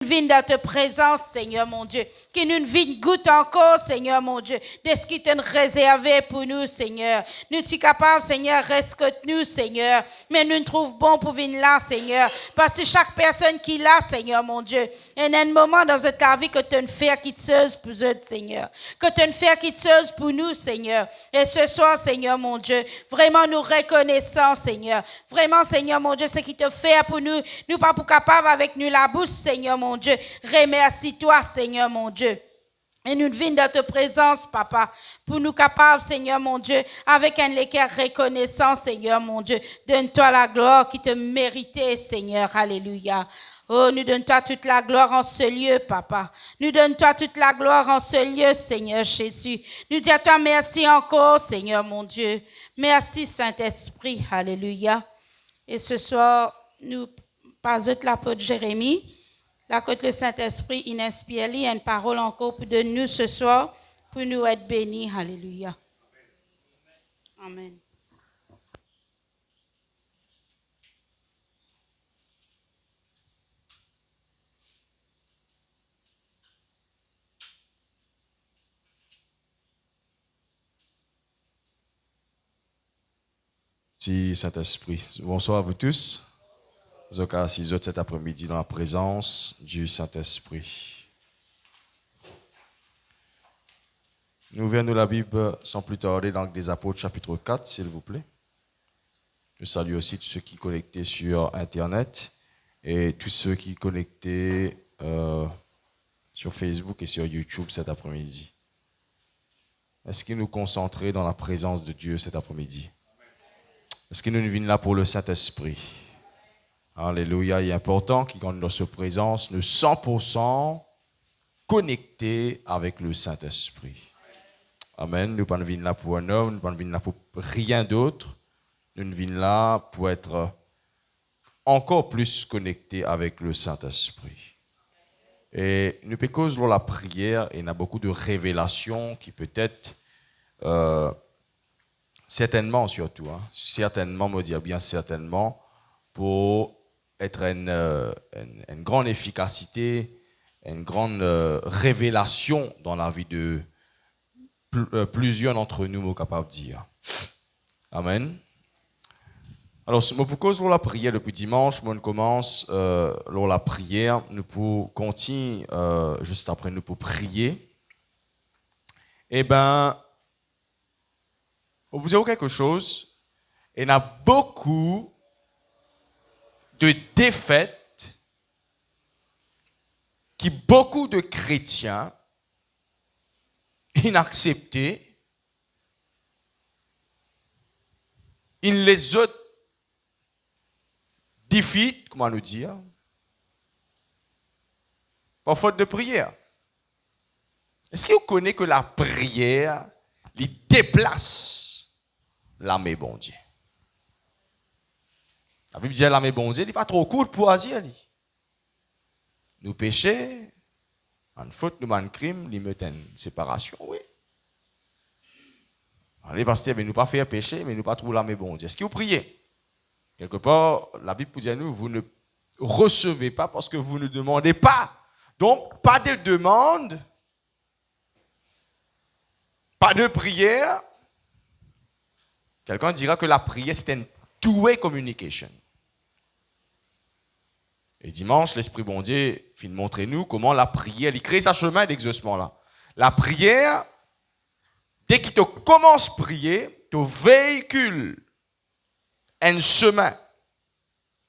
vienne dans ta présence, Seigneur mon Dieu. Que nous vienne goûter encore, Seigneur mon Dieu, de ce qui t'est réservé pour nous, Seigneur. Nous sommes capables, Seigneur, reste que nous, Seigneur. Mais nous nous trouvons bon pour venir là, Seigneur. Parce que chaque personne qui est là, Seigneur mon Dieu, il y a un moment dans ta vie que tu as une faire qui te seuse pour eux, Seigneur. Que tu as une faire qui te seuse pour nous, Seigneur. Et ce soir, Seigneur mon Dieu, vraiment nous reconnaissons, Seigneur. Vraiment, Seigneur mon Dieu, ce qui te fait pour nous, nous pas pour capable avec nous la bouche, Seigneur mon Dieu. Remercie-toi, Seigneur mon Dieu. Et nous venons dans ta présence, Papa, pour nous capables, Seigneur mon Dieu, avec un cœur reconnaissant, Seigneur mon Dieu. Donne-toi la gloire qui te méritait, Seigneur. Alléluia. Oh, nous donne-toi toute la gloire en ce lieu, Papa. Nous donne-toi toute la gloire en ce lieu, Seigneur Jésus. Nous disons à toi merci encore, Seigneur mon Dieu. Merci, Saint-Esprit. Alléluia. Et ce soir, nous passons l'apôtre Jérémie. La côte le Saint-Esprit, il inspire une parole encore pour de nous ce soir, pour nous être bénis. Alléluia. Amen. Merci Saint-Esprit. Bonsoir à vous tous. Zoka 6 autres cet après-midi dans la présence du Saint-Esprit. Nous ouvrons la Bible sans plus tarder dans des Apôtres chapitre 4, s'il vous plaît. Je salue aussi tous ceux qui sont connectés sur Internet et tous ceux qui sont connectés sur Facebook et sur YouTube cet après-midi. Est-ce que nous concentrons dans la présence de Dieu cet après-midi? Est-ce que nous venons là pour le Saint-Esprit? Alléluia. Il est important qu'il y ait dans sa présence, nous 100% connectés avec le Saint-Esprit. Amen. Nous ne venons là pour un homme, nous ne venons là pour rien d'autre. Nous venons là pour être encore plus connectés avec le Saint-Esprit. Et nous pécons dans la prière et il y a beaucoup de révélations qui peut-être, certainement surtout, certainement, me dire bien certainement, pour être une grande efficacité, une grande révélation dans la vie de plusieurs d'entre nous, sommes capables de dire. Amen. Alors, je vous cause pour la prière depuis dimanche. On commence la prière. Nous pouvons continuer juste après nous pour prier. Eh bien, on vous dire quelque chose. Il y a beaucoup de défaites qui beaucoup de chrétiens inacceptés, ils les autres défient, comment nous dire, par faute de prière. Est-ce que vous connaissez que la prière les déplace l'âme bon Dieu? La Bible dit l'âme bon Dieu, il n'est pas trop court pour agir. Nous péchons, en faute, nous en crime, nous mettons une séparation, oui. Allez, pasteur, mais nous pas faire péché, mais nous pas trouver l'âme bon Dieu. Est-ce que vous priez? Quelque part, la Bible dit à nous, vous ne recevez pas parce que vous ne demandez pas. Donc, pas de demande, pas de prière. Quelqu'un dira que la prière, c'est une two-way communication. Et dimanche, l'Esprit bon Dieu fit montrer nous comment la prière, il crée sa chemin d'exaucement là. La prière, dès qu'il te commence à prier, te véhicule un chemin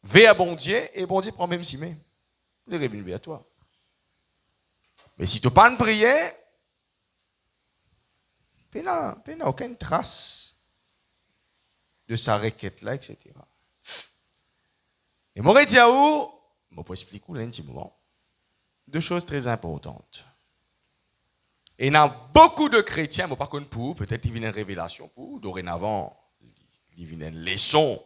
vers bon Dieu, et bon Dieu prend même si mais il est revenu vers toi. Mais si tu n'as pas de prière, tu n'as aucune trace de sa requête là, etc. Et moi, je dis à vous, je peux expliquer un petit moment, deux choses très importantes. Et il y a beaucoup de chrétiens, je ne sais pas pour, peut-être il y a une révélation pour, dorénavant, il y a une leçon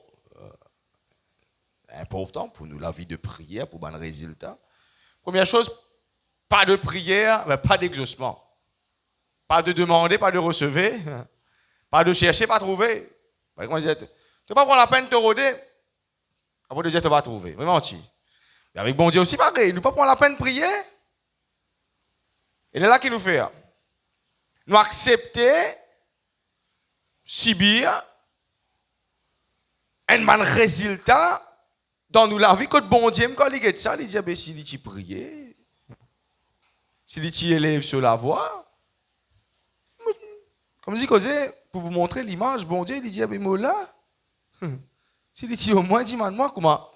importante pour nous, la vie de prière, pour un résultat. Première chose, pas de prière, mais pas d'exaucement. Pas de demander, pas de recevoir, pas de chercher, pas de trouver. Tu ne vas pas prendre la peine de te rôder, après de dire tu vas trouver. Vraiment, Et avec bon Dieu aussi pareil, nous ne pas prendre la peine de prier. Et c'est là qu'il nous fait. Nous accepter, subir un bon résultat dans nous la vie. Quand bon Dieu quand il dit ça, il dit si il prie, si il élève sur la voie, comme je dis, pour vous montrer l'image, bon Dieu il dit moi là, si il dit au moins dis-moi comment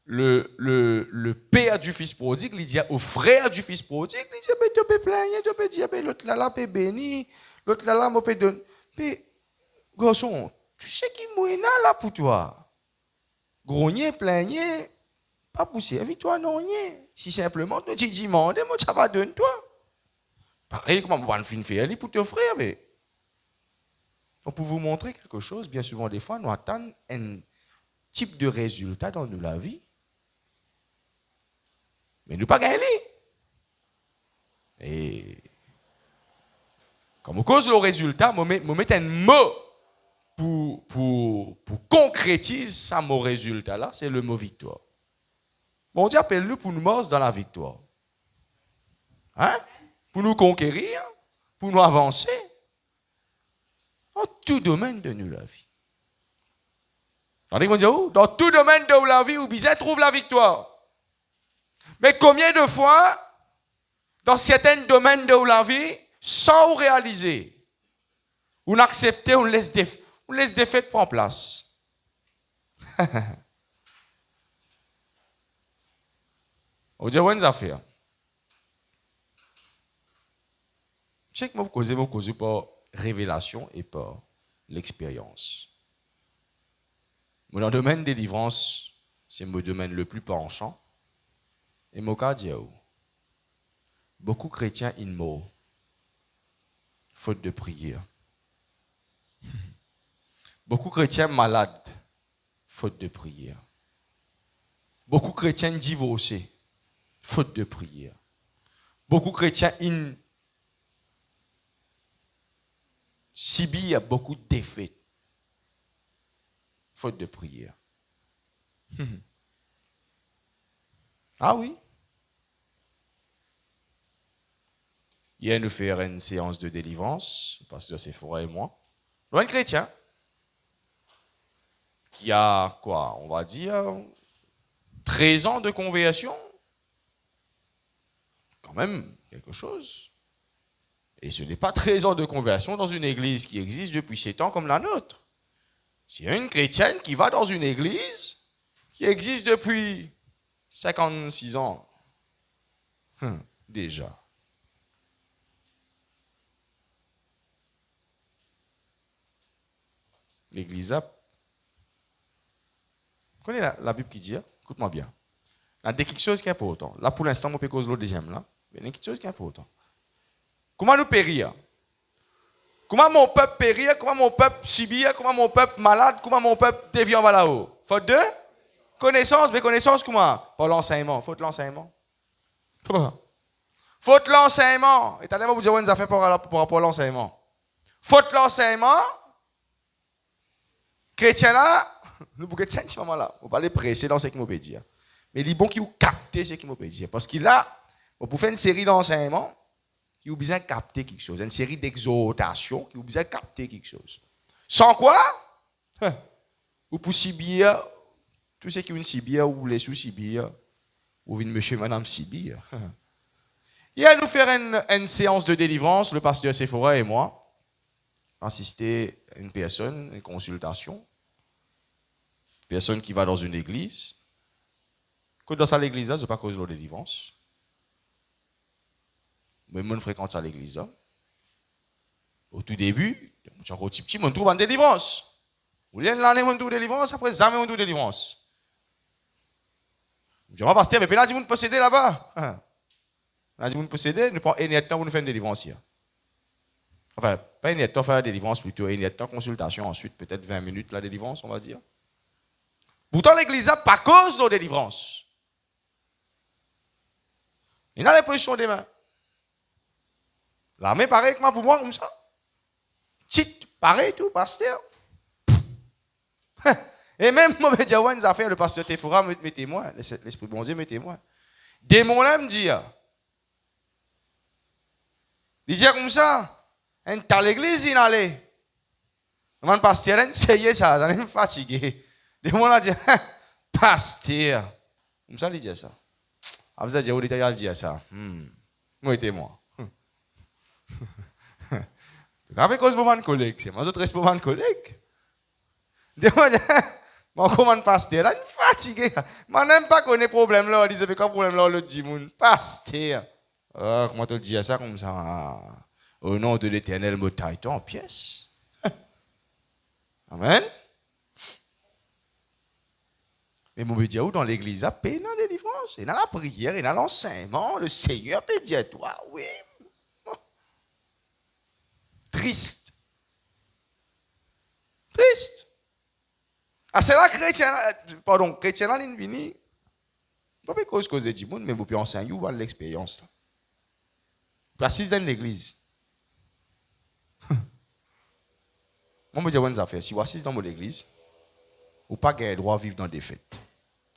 le père du fils prodigue, il dit au frère du fils prodigue, il dit tu peux plaindre, tu peux dire l'autre là peut bénir, l'autre là peut donner. Mais garçon, tu sais qui mouille là pour toi. Grogner, plaigner, pas pour servir toi non rien. Si simplement tu dis demande, moi ça va donner toi. Pareil comment on va faire pour te frère mais donc pour vous montrer quelque chose, bien souvent des fois nous attendons un type de résultat dans la vie. Mais nous pas gagner. Et comme cause le résultat, je mets un mot pour concrétiser ça mon résultat là, c'est le mot victoire. Bon Dieu appelle-nous pour nous morcer dans la victoire. Hein? Pour nous conquérir, pour nous avancer dans tout domaine de nous la vie. Dans tout domaine de la vie, où Bizet trouve la victoire. Mais combien de fois, dans certains domaines de la vie, sans réaliser, on accepte, on laisse défaite prendre place. On dit, ouais, affaire. Je sais que moi, je cause par révélation et par l'expérience. Dans le domaine des délivrances, c'est mon domaine le plus penchant. Et mon cas dit, beaucoup de chrétiens inmo, faute de prière. Beaucoup de chrétiens malades, faute de prière. Beaucoup de chrétiens divorcés, faute de prière. Beaucoup de chrétiens subissent beaucoup de défaites, faute de prière. Ah oui. Hier, nous faisons une séance de délivrance, le pasteur Sephora et moi. Un chrétien qui a, quoi, on va dire, 13 ans de conversion. Quand même quelque chose. Et ce n'est pas 13 ans de conversion dans une église qui existe depuis 7 ans comme la nôtre. C'est une chrétienne qui va dans une église qui existe depuis 56 ans. Déjà. L'église a... Vous connaissez la Bible qui dit, écoute-moi bien. Il y a quelque chose qui est important. Là, pour l'instant, on peut causer le deuxième là. Mais il y a quelque chose qui est important. Comment nous périr? Comment mon peuple périr? Comment mon peuple subir? Comment mon peuple malade? Comment mon peuple déviant va là-haut? Faute de connaissance. Mais connaissance comment? Par l'enseignement. Faute l'enseignement. Faute l'enseignement. Et t'as vous dire une affaire par rapport à l'enseignement. Faute l'enseignement. Chrétien là, nous pouvons être ce moment-là. On va les presser dans ce qu'il m'a dire. Mais il est bon qu'il vous capte ce qu'il m'a dire. Parce qu'il a, pour faire une série d'enseignements, qui vous besoin de capter quelque chose. Une série d'exhortations qui vous besoin de capter quelque chose. Sans quoi, vous pouvez subir tout ce qui est une subir, ou vous laissez subir, ou vous monsieur, madame subir. Hier, nous faire une séance de délivrance, le pasteur Sephora et moi, assister à une personne, une consultation. Une personne qui va dans une église. Quand dans cette église, ce n'est pas cause de délivrance. Mais moi, je fréquente à l'église. Au tout début, je suis encore petit, je trouve en délivrance. Vous voulez l'année, je trouve délivrance, après, jamais je trouve délivrance. Je dis, pasteur, mais là, vous ne possédez là-bas. Là, vous ne possédez, nous prenons un temps pour nous faire une délivrance hier. Enfin, pas une temps, faire la délivrance plutôt, une temps consultation, ensuite peut-être 20 minutes la délivrance, on va dire. Pourtant, l'église a pas cause de la délivrance. Il y a les positions des mains. L'armée pareil que moi pour moi comme ça. Petite, pareil tout, pasteur. Et même, moi, je me dis, ouais, nous affaires, le pasteur Téphora, mettez-moi, l'Esprit bon Dieu, mettez-moi. Démon là me dit, il dit comme ça, on est à l'église, il allait. Le pasteur, il essayé ça, il est fatigué. Démon là dit, pasteur. Comme ça, il dit ça. Après ça, il dit ça. Mettez-moi. Avec cause de mon collègue, c'est moi autre respect mon collègue. Mon commande pasteur, là, il est fatigué. Je n'aime pas qu'on ait problème là, il dit quoi problème là le dit mon pasteur. Comment tu dis ça comme ça? Au nom de l'Éternel, me taille en pièces. Amen. Mais mon Dieu, où dans l'église, il y a dans la délivrance, il y a dans la prière, il y a dans l'enseignement, le Seigneur peut dire toi, oui. Triste. Triste. Ah, c'est là chrétien, pardon, chrétien là, il vient. Pas parce que du monde, mais vous pouvez enseigner ou l'expérience. Vous assistez dans l'église. Moi, je dis une affaire. Si vous assistez dans l'église, vous n'avez pas le droit de vivre dans des fêtes.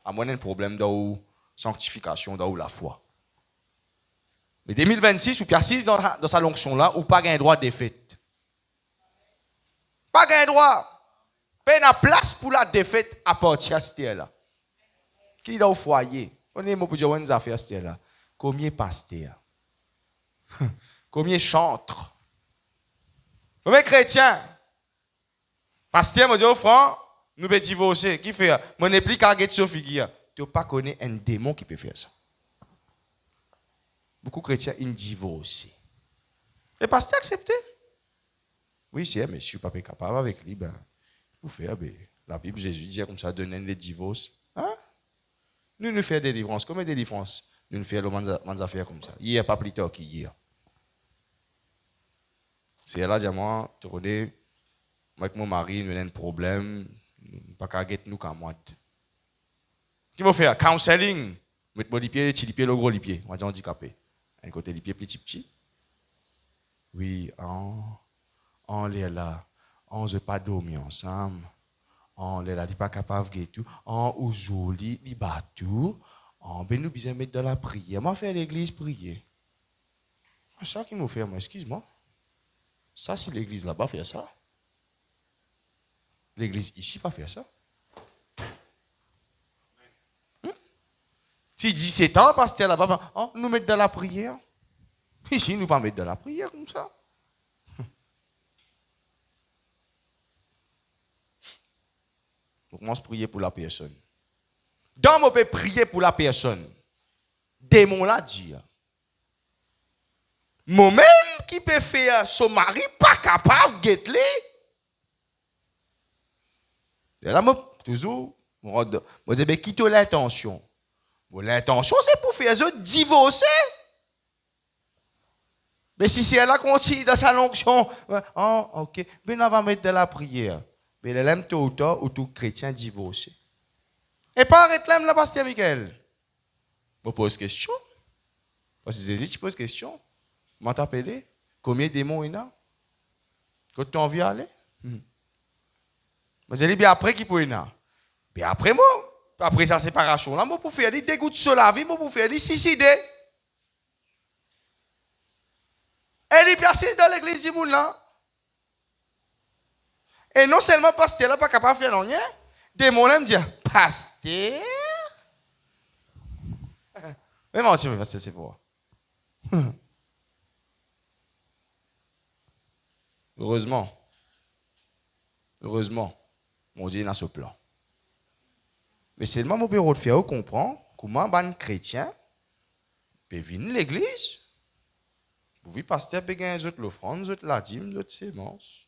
À moins d'un problème dans la sanctification, dans la foi. Mais 2026, vous pouvez assister dans sa onction là, vous n'avez pas le droit de défaite. Pas le droit. Pas de place pour la défaite à partir de ce là. Qui est dans le foyer? On est pour dire une affaire là. Combien pasteurs? Combien chantres? Combien chrétiens? Pasteur me dit au front, nous pouvons divorcer. Qui fait? Mon n'est plus qu'à get sur figure. Tu n'as pas connu un démon qui peut faire ça. Beaucoup de chrétiens ils divorcent. Le pasteur accepté? Oui, c'est monsieur, pas capable avec lui. Ben, vous faites, la Bible, Jésus dit comme ça, donner les divorces. Hein? Nous faisons des délivrances. Combien de délivrances? Nous faisons des affaires comme ça. Hier, pas plus tard qu'hier. C'est là, moi, tu connais, moi avec mon mari, nous avons un problème, pas qu'à get nous qu'à moi. Qui m'a fait? Counseling. Mettre les pieds, les pieds, le gros les pieds. On va dire handicapé. Un côté les pieds petit. Oui, on est là. On ne pas dormir ensemble. On est là, il n'est pas capable de tout. On ouzoli, il bat tout. On ben nous besoin mettre dans la prière. Moi, faire l'église prier. C'est ça qui m'a fait, moi, excuse-moi. Ça, si l'église là-bas fait ça. L'église ici pas faire ça. Si 17 ans, pasteur là-bas, nous mettre dans la prière. Ici, nous pas mettre dans la prière comme ça. On commence à prier pour la personne. Dans on peut prier pour la personne. Démon l'a dit. Moi-même qui peut faire son mari pas capable de guetter. Et là, moi, toujours, moi, je dis, quitte l'intention. Bon, l'intention, c'est pour faire eux divorcer. Mais si c'est elle qui continue dans sa onction, ok, ben on va mettre de la prière. Mais elle aime tout ou tout chrétien divorcé. Et pas arrêter là, le pasteur Michael. Je pose question. Parce que Jésus, tu poses question. Je t'appelle. Combien de démons il y a? Quand tu as envie d'aller? Je dis, bien après qui peut y avoir? Bien après moi, après sa séparation, là, moi pour faire des dégoûts sur la vie, moi pour faire des suicider. Elle est assise dans l'église du monde là. Et non seulement pasteur là pas capable de faire rien, démon là me dit, pasteur. Mais mon Dieu, pasteur, c'est pour. Heureusement, mon Dieu a ce plan. Mais c'est seulement mon bureau de faire comprendre comment un chrétien peut venir à l'église. Vous voyez, pasteur peut gagner autres l'offrande, autres la dîme, autres sémences.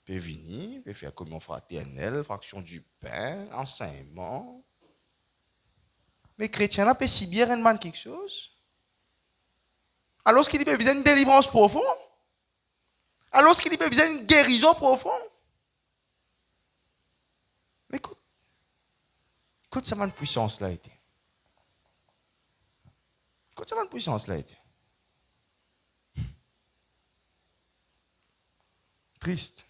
Peut venir, peut faire communion fraternelle, fraction du pain, enseignement. Mais chrétien là peut si bien rendre quelque chose. Alors qu'il peut besoin d'une délivrance profonde. Alors qu'il peut besoin d'une guérison profonde. Mais écoute, ça m'a une puissance là été. Écoute, ça m'a une puissance là été. Triste.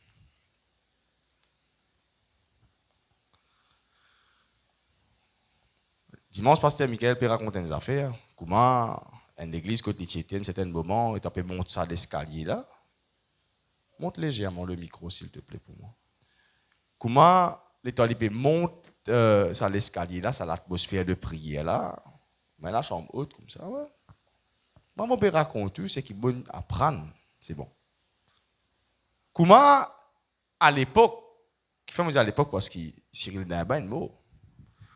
Dimanche, pasteur Michael peut raconter des affaires. Comment, une église, côté Tiétienne, un certain moment, et tu monter ça l'escalier là. Monte légèrement le micro, s'il te plaît, pour moi. Comment l'état monte ça l'escalier là, ça l'atmosphère de prière là. Mais la chambre haute, comme ça, ouais. Moi, mon père raconte, c'est qu'il est bon à prendre. C'est bon. Comment, à l'époque, qui fait me dire à l'époque parce que Cyril Dimba est mort.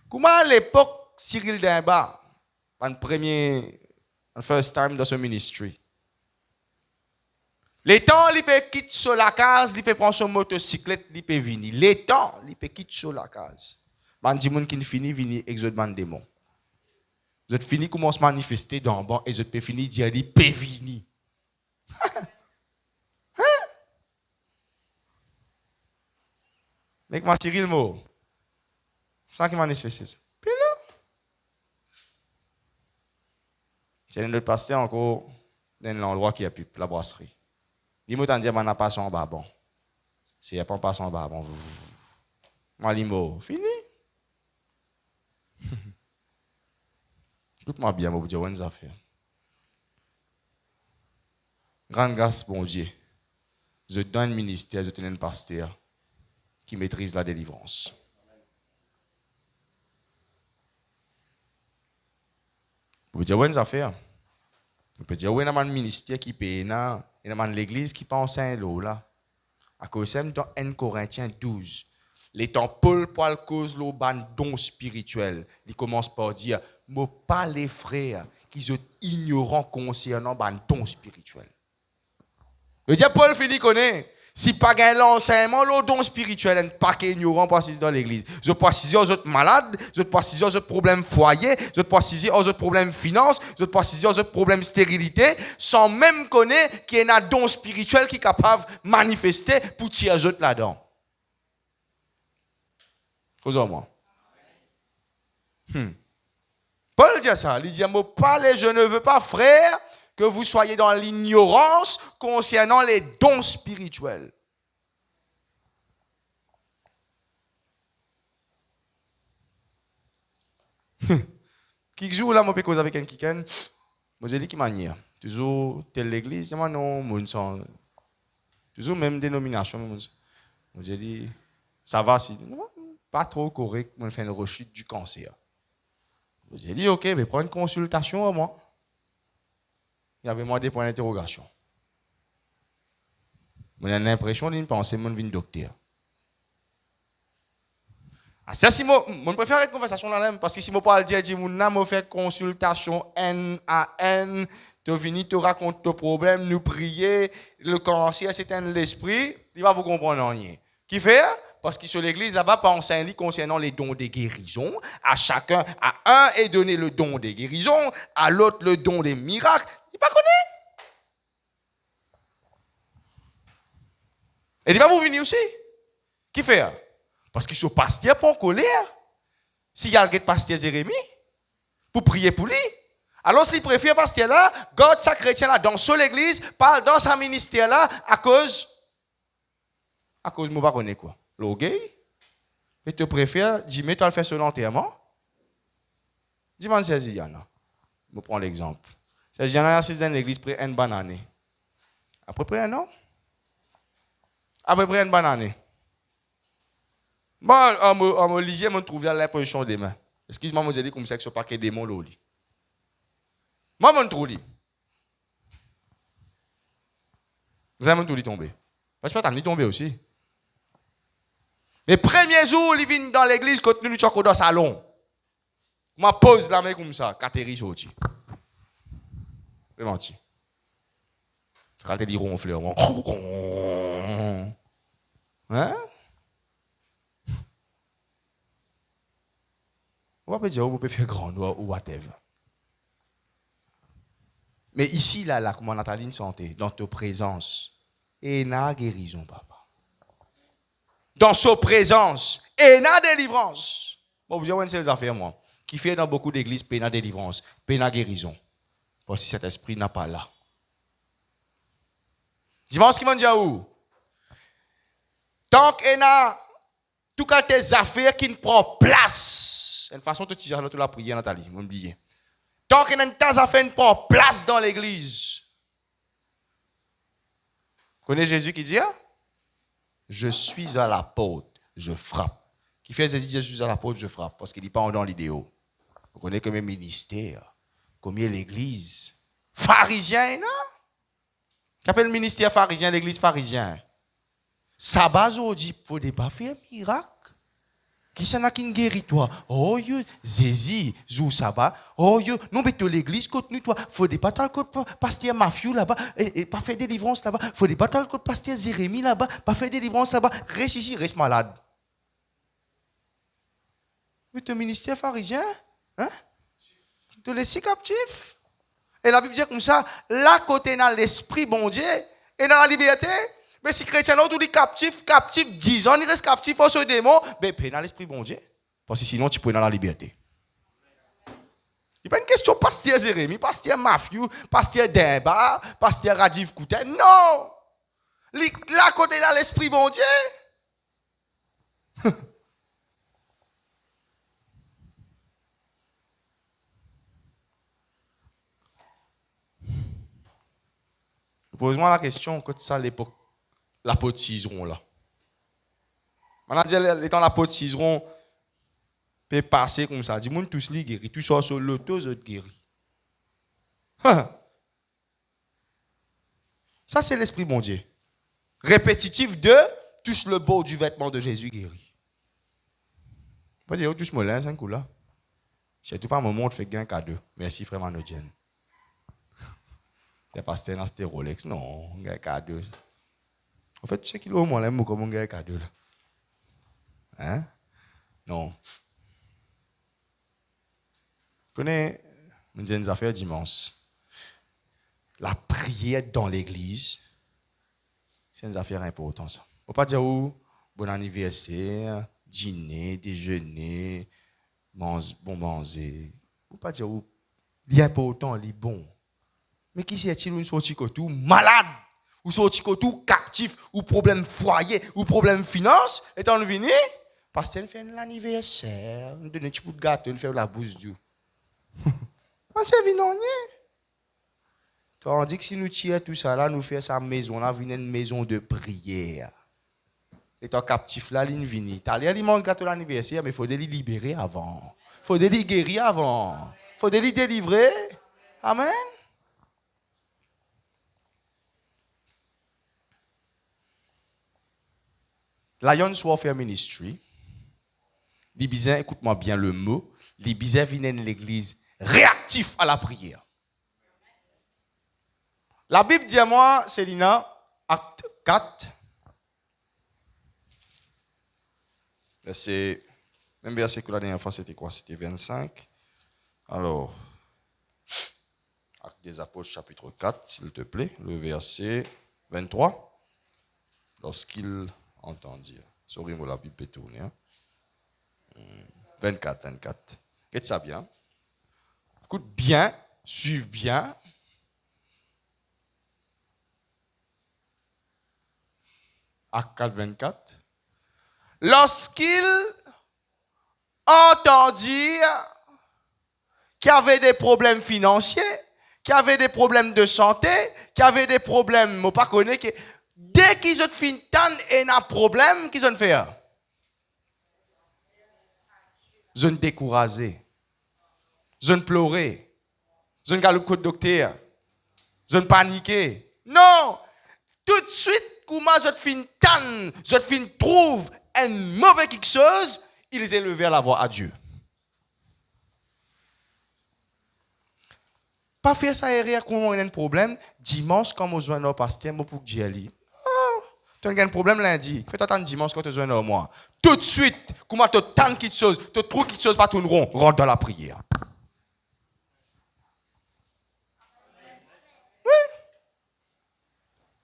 Comment à l'époque, Cyril Dimba, first time dans ce ministry, les temps, il peut quitter sur la case, il peut prendre son motocyclette, il peut venir. Les temps, il peut quitter sur la case. Bandi moun qui finit, vini exode man démon. Vous êtes fini commence à manifester dans le banc et vous êtes fini dire il peut venir. Mais comment Cyril mort? Sans qu'il manifeste ça. Puis non. C'est notre pasteur encore dans l'endroit qui a pu la brasserie. Il m'a dit, n'a pas son barbon. Si il n'y a pas son barbon, moi, il fini. Écoute-moi bien, je vais vous dire une affaire. Grande grâce, bon Dieu. Je donne un ministère, je donne un pasteur qui maîtrise la délivrance. Je vais vous dire une affaire. Je peux dire, oui, il y a un ministère qui paye, il y a l'église qui pense à l'eau là. À cause de dans 1 Corinthiens 12, les temps Paul pour cause l'eau ban don spirituel. Il commence par dire, mais pas les frères qui sont ignorants concernant ban don spirituel. Je veux dire, Paul finit connaît. Si pas gain l'enseignement, le don spirituel n'est pas ignorant pour dans l'église. Je précise aux autres malades, je précise aux autres problèmes foyer, je précise aux autres problèmes finances, je précise aux autres problèmes stérilité, sans même connaître qu'il y a un don spirituel qui est capable de manifester pour tirer les autres là-dedans. Causez-moi. Paul dit ça, il dit, je ne veux pas, frère, que vous soyez dans l'ignorance concernant les dons spirituels. Qui joue là, moi, je peux causer avec un kiken. Moi, je dis qui manière. Toujours telle l'église, moi, non, toujours même dénomination. Moi, je dis, ça va, si. Non, pas trop correct, moi, je fais une rechute du cancer. J'ai dit, ok, mais prends une consultation à moi. Il y avait moins des points d'interrogation. J'ai l'impression d'une pensée, mon vin docteur. Ça, si je préfère une conversation là même, parce que si je parle dire, je fais consultation N à N, tu viens, tu racontes ton problème, nous prier, le cancer, c'est un l'esprit, il va vous comprendre rien. Qui fait? Parce que sur l'église, là-bas, pas enseigner concernant les dons des guérisons. À chacun, à un est donné le don des guérisons, à l'autre le don des miracles. Il ne connaît pas. Et il va vous venir aussi. Qui fait? Parce que ce pasteur pas en colère. S'il y a le pasteur Jérémie, pour prier pour lui. Alors, s'il préfère pasteur là, garde sa chrétien là, dans son église, parle dans sa ministère là, à cause, je ne sais pas quoi. Le gay, et tu préfères, dis-moi, tu as fait son enterrement? Dis-moi, c'est Ziana. Je prends l'exemple. C'est Ziana, c'est dans l'église, près une bonne année. À peu près un an? À peu près une bonne année. Moi, en me lisant, je trouve la position des mains. Excuse-moi, je dis comme ça que ce paquet de démons là. Moi, je trouve. Vous avez tout tombé. Parce que tu as tombé aussi. Les premiers jours, il vient dans l'église, quand nous sommes dans le salon. Je pose la main comme ça, Catherine sorti. C'est menti. Quand tu dis ronfler, hein? On va pas dire, on peut faire grand ou whatever. Mais ici, là, comment Nathalie santé, dans ta présence, et na guérison, papa. Dans sa présence, et na délivrance. Bon, vous avez une seule affaire, moi, qui fait dans beaucoup d'églises, et na délivrance, et na guérison. Parce que cet esprit n'a pas là. Dis-moi ce qu'il m'a dit où? Tant qu'il y a tout cas tes affaires qui ne prennent place place. Une façon de tirer la prière, Nathalie, vous oubliez. Tant que nous avons fait une place dans l'église. Vous connaissez Jésus qui dit, je suis à la porte, je frappe. Qui fait Jésus, je suis à la porte, je frappe. Parce qu'il n'est pas dans l'idéal. Vous connaissez combien de ministères, combien l'église. Pharisien, non? Qu'appelle le ministère pharisien, l'église pharisien? Sabbat, on dit, il ne faut pas faire un miracle. Qui s'en a qui guérit toi? Oh, yo, Zézi, Zou Sabbat. Oh, yo, non, mais l'église continue toi. Il faut pas le code pasteur Mafiou là-bas, et pas faire délivrance là-bas. Il faut pas le code pasteur Jérémie là-bas, pas faire délivrance là-bas. Reste ici, reste malade. Mais ton ministère pharisien, hein? Tu laisses captif. Et la Bible dit comme ça, là, côté dans l'esprit, bon Dieu, et dans la liberté, mais si chrétien, tout dit captif, 10 ans, il reste captif, on se démon, mais paix dans l'esprit, bon Dieu. Parce que sinon, tu peux dans la liberté. Il n'y a pas une question pasteur Jérémie, pasteur Mafiou, pasteur Demba, pasteur Radiv Kouté. Non! Là, côté dans l'esprit, bon Dieu. Pose-moi la question, quand ça l'époque, l'apôtre Cizeron là. On a dit, étant l'apôtre Cizeron, peut passer comme ça. Dis-moi, tous les guéris, tous sort sur l'auto, autres guéris. Ça, c'est l'esprit bon Dieu. Répétitif de, touche le bord du vêtement de Jésus guéri. Pas dire, touche molin, c'est un coup là. Je tout pas un moment, on te fait gain cadeau. Merci, frère Manodjen. C'est pasteur dans ce Rolex. Non, un gars cadeau. En fait, tu sais qu'il est au moins l'aime comme un gars cadeau. Hein? Non. Tu connais, on dit une affaire dimanche. La prière dans l'église, c'est une affaire importante. Ça. On ne peut pas dire bon anniversaire, dîner, déjeuner, bon manger. On ne peut pas dire il est important, il est bon. Mais qui c'est-il une sortie tout malade, ou sortie tout captif, ou problème foyer, ou problème finance, étant venu, parce qu'elle fait l'anniversaire, on donne un petit bout de gâteau, on fait la bouse du. C'est venu. Tandis que si nous tirons tout ça là, nous faisons sa maison, là, une maison de prière. Étant captif là, il vient. T'as l'air mange gâteau l'anniversaire, mais il faut les libérer avant. Il faut les guérir avant. Il faut les délivrer. Amen. Lions Warfare Ministry, les bizarres, écoute-moi bien le mot, les bizarres viennent de l'église réactif à la prière. La Bible dit à moi, Célina, acte 4, même verset que la dernière fois, c'était quoi? C'était 25. Alors, acte des apôtres, chapitre 4, s'il te plaît, le verset 23. Lorsqu'il entend dire. Sorry, moi, la Bible peut tourner. Hein? 24. Qu'est-ce ça bien? Écoute bien, suive bien. Acte 4, 24. Lorsqu'il entend dire qu'il y avait des problèmes financiers, qu'il y avait des problèmes de santé, qu'il y avait des problèmes, je ne connais pas, dès qu'ils ont fini et un problème, qu'ils ont fait? Ils ont découragé. Ils ont pleuré. Ils ont galopé le docteur. Ils ont paniqué. Non! Tout de suite, comment ils ont fini ils ont fini trouve un mauvais quelque chose, ils élevaient à la voix à Dieu. Pas faire ça et rire quand on a un problème. Dimanche, quand on a besoin d'un pasteur, pour Dieu lui. Tu as un problème lundi. Fais attendre dimanche quand tu as besoin d'un mois. Tout de suite, comment tu as quelque chose, tu trouves quelque chose, pas tout rond, rentre dans la prière. Oui.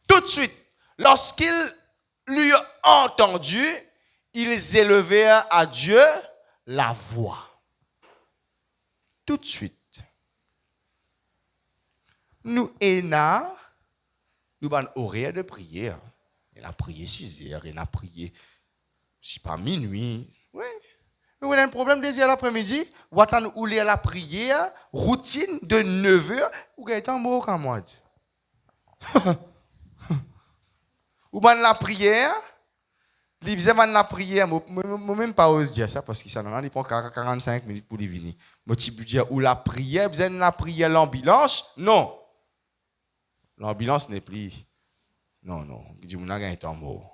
Tout de suite, lorsqu'ils lui ont entendu, ils élevèrent à Dieu la voix. Tout de suite. Nous, nous avons un horaire de prière. Il a prié 6 heures, il a prié, si pas minuit. Oui. Vous avez un problème désir l'après-midi, vous attendez ou lire la prière, routine de 9h, vous avez un mot comme moi. Ou bien la prière, il faisait la prière, moi même pas ose dire ça parce que ça il prend 45 minutes pour les venir. Moi tu peux dire ou la prière, vous avez la prière l'ambulance? Non. L'ambulance n'est plus. Non, je dis un temps mort.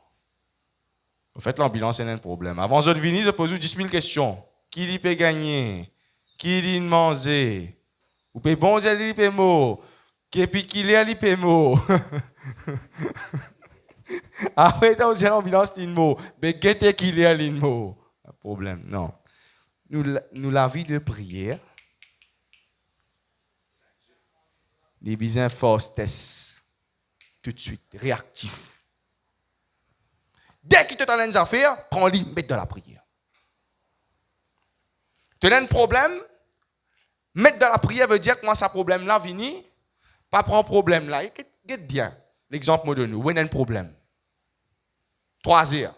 En fait, l'ambulance c'est un problème. Avant de venir, je pose 10 000 questions. Qui lui peut gagner? Qui lui manger? Ou peut bon Dieu lui peut mort? Qui lui peut mort? Après, on dit l'ambulance n'est mot. Mais qu'est-ce qu'il y a l'immo? Un problème, non. Nous la vie de prière, les besoins force test, tout de suite, réactif. Dès qu'il te donne une affaire, prends-les, mets dans la prière. Tu as un problème, mettre dans la prière veut dire que moi, ce problème-là vient, pas prendre problème là. Get bien. L'exemple me donne, où il y a un problème. 3 heures.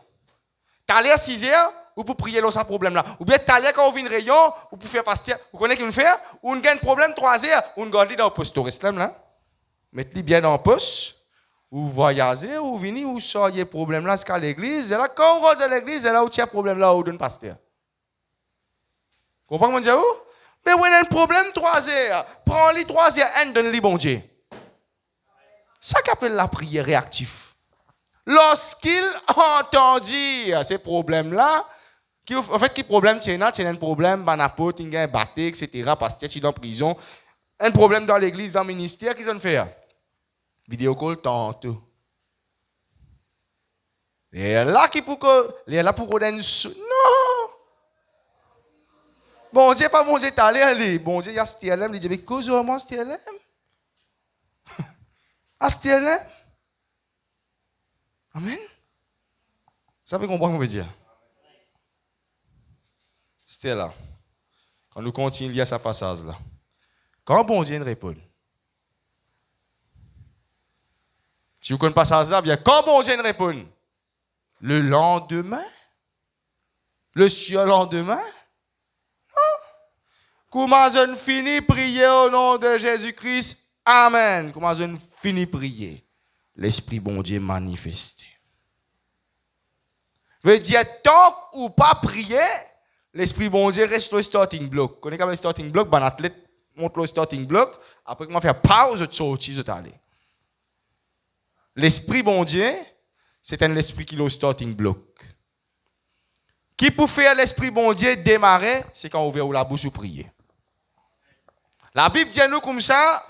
Tu as l'air 6 heures, ou pour prier dans ce problème-là. Ou bien tu as l'air quand on vient une réunion, ou pour faire pasteur. Vous connaissez qu'il fait? Ou on gagne un problème 3 heures, ou on garde dans le poste. Là. Mettez bien dans le poste, ou voyager, ou venir, ou sortir problème là jusqu'à l'église. Et là, quand on rentre dans l'église, c'est là où tu as un problème là, où donne pasteur. Vous comprenez ce que je veux dire? Mais où il y a un problème 3 heures, prends les 3 heures, et donne-les bon Dieu. Ça qu'appelle la prière réactive. Lorsqu'il entendit ces problèmes-là, en fait, quel problème tu as? Tu as un problème, banapo, tu as un batté, etc., parce que tu es en prison. Un problème dans l'église, dans le ministère, qu'est-ce qu'ils ont fait? Vidéo call, tantôt. Et là, pour qu'on ait non! Bon Dieu, pas bon Dieu, t'as allé. Bon Dieu, il y a STLM, il dit, mais cause moi STLM? STLM? Amen. Ça fait comprendre ce qu'on veut dire. C'était là. Quand nous continuons, il y a ce passage-là. Quand bon Dieu répond, si vous connaissez le passage-là, bien, quand bon Dieu répond, le lendemain, le ciel lendemain, non. Comment je finis prier au nom de Jésus-Christ? Amen. Comment je finis prier? L'Esprit bon Dieu manifesté. Veut dire, tant ou pas prier, l'Esprit bon Dieu reste au starting block. Vous connaissez comme un starting block, un athlète monte le starting block, après qu'on va faire pause, je sortir, je aller. L'Esprit bon Dieu, c'est un esprit qui est au starting block. Qui peut faire l'Esprit bon Dieu démarrer, c'est quand on ouvre la bouche ou prier. La Bible dit à nous comme ça,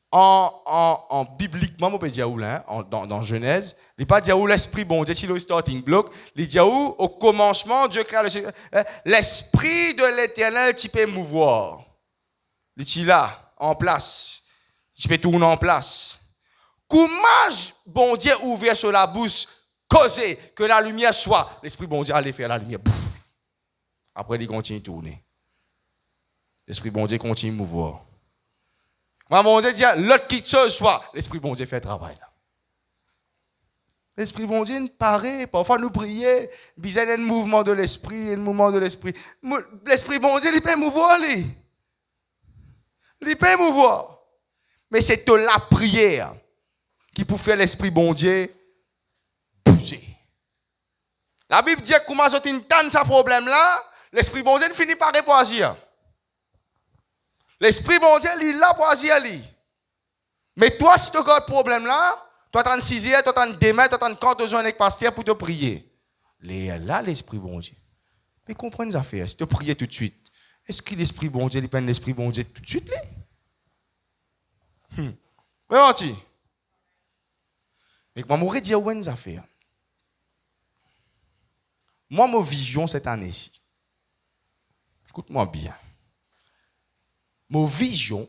en bibliquement, on peut dire où là, dans Genèse, il n'est pas dire où l'esprit bon Dieu, c'est le starting block. Il dit où au commencement, Dieu crée l'esprit de l'Éternel, tu peux mouvoir. Il est là, en place. Tu peux tourner en place. Comment bon Dieu ouvre sur la bouche, causer que la lumière soit, l'esprit bon Dieu allait faire la lumière. Pouf. Après, il continue de tourner. L'esprit bon Dieu continue de mouvoir. Mon Dieu dit, l'autre qui se soit, l'Esprit bon Dieu fait le travail. Là. L'Esprit bon Dieu nous paraît, parfois nous prier, il y a un mouvement de l'Esprit, un mouvement de l'Esprit. L'Esprit bon Dieu, il peut mouvoir, il peut mouvoir. Mais c'est de la prière qui peut faire l'Esprit bon Dieu bouger. La Bible dit comment on entend ce problème-là, l'Esprit bon Dieu finit par répondre. L'Esprit bon Dieu, il l'a pour agir. Mais toi, si tu as un problème là, tu attends 6 heures, tu attends demain, tu attends quand tu as besoin avec pasteur pour te prier. Là, l'Esprit bon Dieu. Mais comprenez les affaires, si tu prier tout de suite, est-ce que l'Esprit bon Dieu, il prend l'Esprit bon Dieu tout de suite? Vraiment, tu. Mais moi, je voudrais dire où est-ce affaires. Moi, ma vision cette année-ci, écoute-moi bien. Mon vision,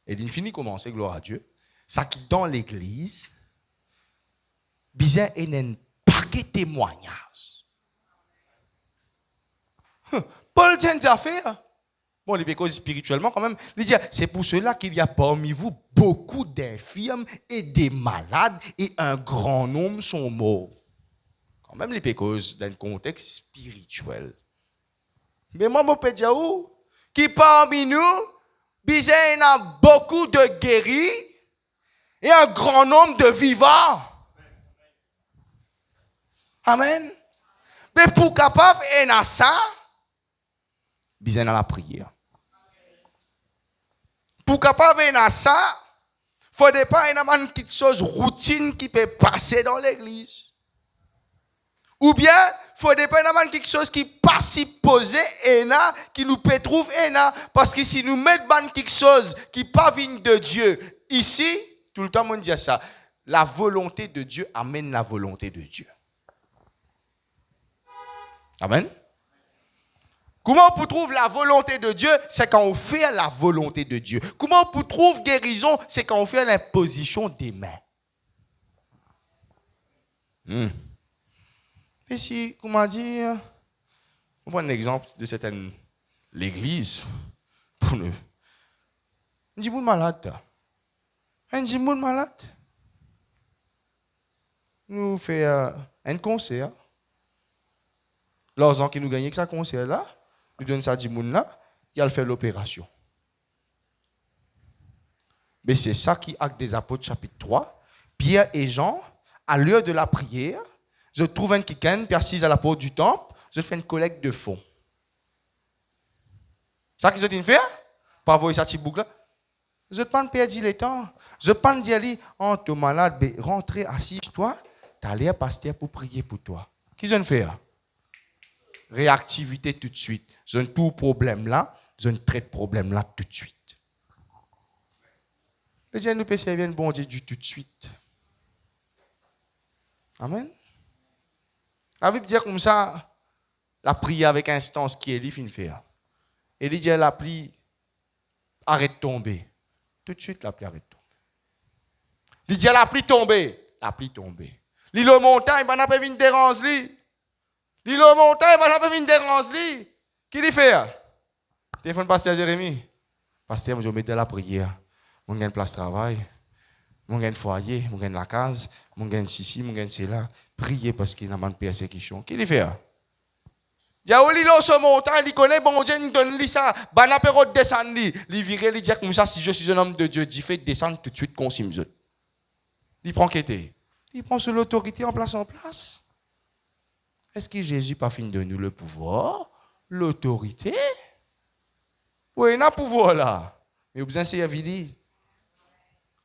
et il finit commencer, gloire à Dieu, ça qui dans l'église, bizarre et un paquet de témoignages. Paul tient des affaires. Bon, les pécos spirituellement quand même, il dit, c'est pour cela qu'il y a parmi vous beaucoup d'infirmes et des malades et un grand nombre sont morts. Quand même, les cause dans un contexte spirituel. Mais moi, je peux dire où? Qui parmi nous, il y a beaucoup de guéris et un grand nombre de vivants. Amen. Mais pour capable de ça, il y a la prière. Pour capable de ça, il ne faut pas avoir quelque chose de routine qui peut passer dans l'église. Ou bien, il faut pas avoir quelque chose qui passe posé et qui nous peut trouver parce que si nous mettons quelque chose qui pas vient de Dieu ici, tout le temps on dit ça, la volonté de Dieu amène la volonté de Dieu. Amen. Comment on peut trouver la volonté de Dieu? C'est quand on fait la volonté de Dieu. Comment on peut trouver guérison? C'est quand on fait l'imposition des mains. Et si, comment dire, on prend un exemple de certaines l'église pour nous. Un petit malade. Un petit malade. Nous faisons un concert. L'argent qui nous gagne avec ce concert-là, nous donne ça à petit là, il a fait l'opération. Mais c'est ça qui acte des apôtres chapitre 3. Pierre et Jean, à l'heure de la prière, je trouve un quelqu'un, puis assis à la porte du temple, je fais une collecte de fonds. C'est ça qu'ils ont fait? Pas voir ça petit boucle là. Je ne pas perdre le temps. Je ne pas dire oh tu es malade, mais rentrez assis-toi, tu as l'air pasteur pour prier pour toi. Qu'est-ce qu'ils ont fait? Réactivité tout de suite. Je tout problème là, je traite problème là tout de suite. Le Dieu nous peut servir un bon Dieu du tout de suite. Amen. La Bible dit comme ça, la prière avec instance qui est fin faire. Et il dit la pluie arrête de tomber. Tout de suite la pluie arrête de tomber. Il dit la pluie tomber, la pluie tomber. L'île montagne, il n'a pas vu déranger. L'île montagne, il n'a pas vu déranger. Qui lui fait? Téléphone pasteur Jérémy. Pasteur, je mets la prière. Je gagne place de travail. Je gagne foyer, je gagne la case, je gagne ceci, je gagne cela. Priez parce qu'il n'a pas de persécution. Qui lui fait? Diaouli là sur montagne, il connaît bon Dieu, il donne lui ça. Ban apéro descendre lui. Il vire, il dit comme ça si je suis un homme de Dieu, il fait descendre tout de suite comme si il prend qu'était. Il prend sur l'autorité en place. Est-ce que Jésus pas fini de nous le pouvoir, l'autorité? Oui, il a pouvoir là. Mais vous besoin servir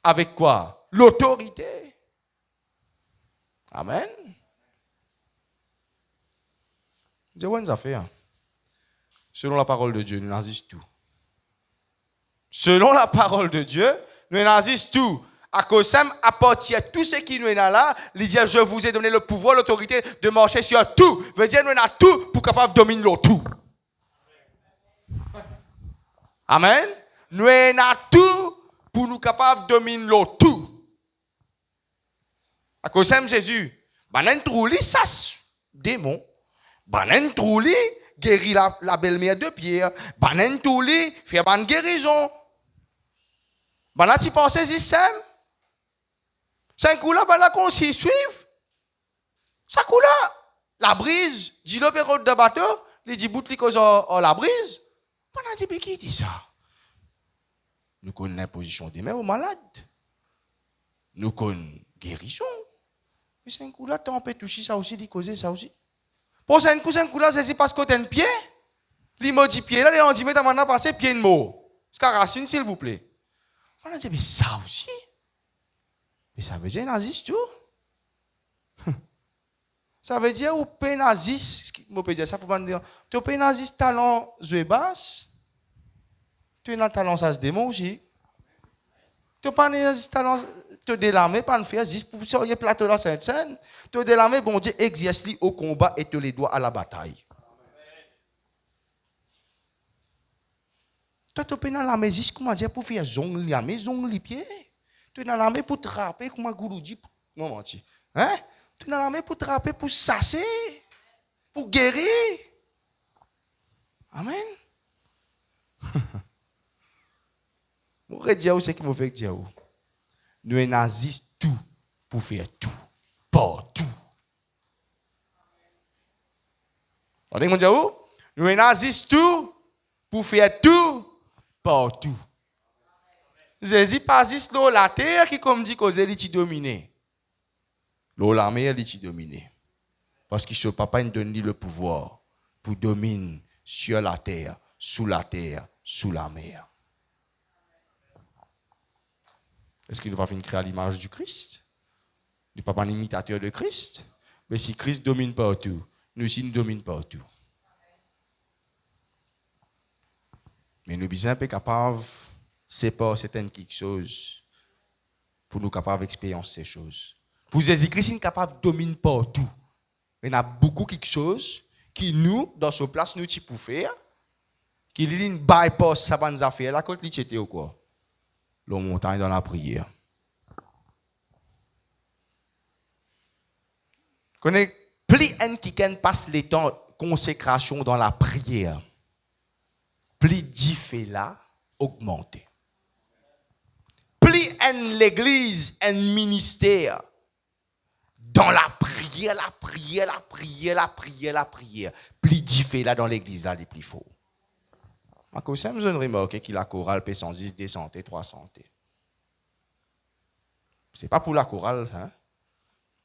avec quoi? L'autorité. Amen. Dieu nous a fait. Selon la parole de Dieu, nous nazis tout. Selon la parole de Dieu, nous nazis tout. À cause de apporter tout ce qui nous est là, il dit je vous ai donné le pouvoir, l'autorité de marcher sur tout. Veut dire nous avons tout pour capable dominer le tout. Amen. Nous avons tout pour nous capables de dominer le tout. À cause de Jésus, banen trouli ça démon. Banen trouli guérit la belle-mère de Pierre. Banen trouli fait une guérison. Banen tu penses système. C'est un coup là, banen qu'on s'y suive. Ça coup là, la brise, dit le pérode de bateau, il dit bout li cause la brise. Banen dit mais qui dit ça? Nous connaissons l'imposition des mains aux malades. Nous connaissons guérison. Mais c'est un coup là, on peut toucher ça aussi, causer ça aussi. Pour c'est un coup là, c'est parce qu'on a un pied. L'immoji pied là, on dit, mais maintenant passer pied de mot. Scaracine, s'il vous plaît. On a dit, mais ça aussi. Mais ça veut dire nazis tout. Ça veut dire ou pénazis, je peux dire ça pour dire, tu pénazis talent jouer basse. Tu as un talent ça se démon aussi. Tu pas un talent te délarmer pas ne faire juste pour sur le plateau la sainte scène. Te délarmer bon Dieu exerce au combat et te les doigts à la bataille. Toi tu peux dans la maison comment dire pour faire zong la maison les pieds. Tu es dans la main pour trapper comme un gouloudi non menti. Hein? Tu es dans la main pour trapper pour sasser pour guérir. Amen. Mon Dieu, c'est qui m'a fait dire. Nous nazis tout pour faire tout. Pas tout. On dit où? Nous agissons tout pour faire tout partout. Jésus pas juste la terre qui comme dit cause elle dominer. La mer elle dominer. Parce que ce papa il donne le pouvoir pour dominer sur la terre, sous la mer. Est-ce qu'il va venir créer à l'image du Christ? Du papa un imitateur de Christ? Mais si Christ domine partout, nous aussi nous dominons partout. Mais nous sommes un peu capables de séparer certaines choses pour nous capables d'expériencer ces choses. Pour Jésus-Christ, il est capable de dominer partout. Mais il y a beaucoup de choses qui nous, dans ce place, nous pouvons faire, qui nous bypass ça bonne affaire. La côte était ou quoi? La montagne dans la prière. Connais plus un qui passe les temps consécration dans la prière, plus d'y là augmenter. Plus un l'église, un ministère dans la prière, plus d'y là dans l'église là, les plus faux. À cause ça, je remarque qu'il la chorale peut 110, 200, 300. C'est pas pour la chorale, hein.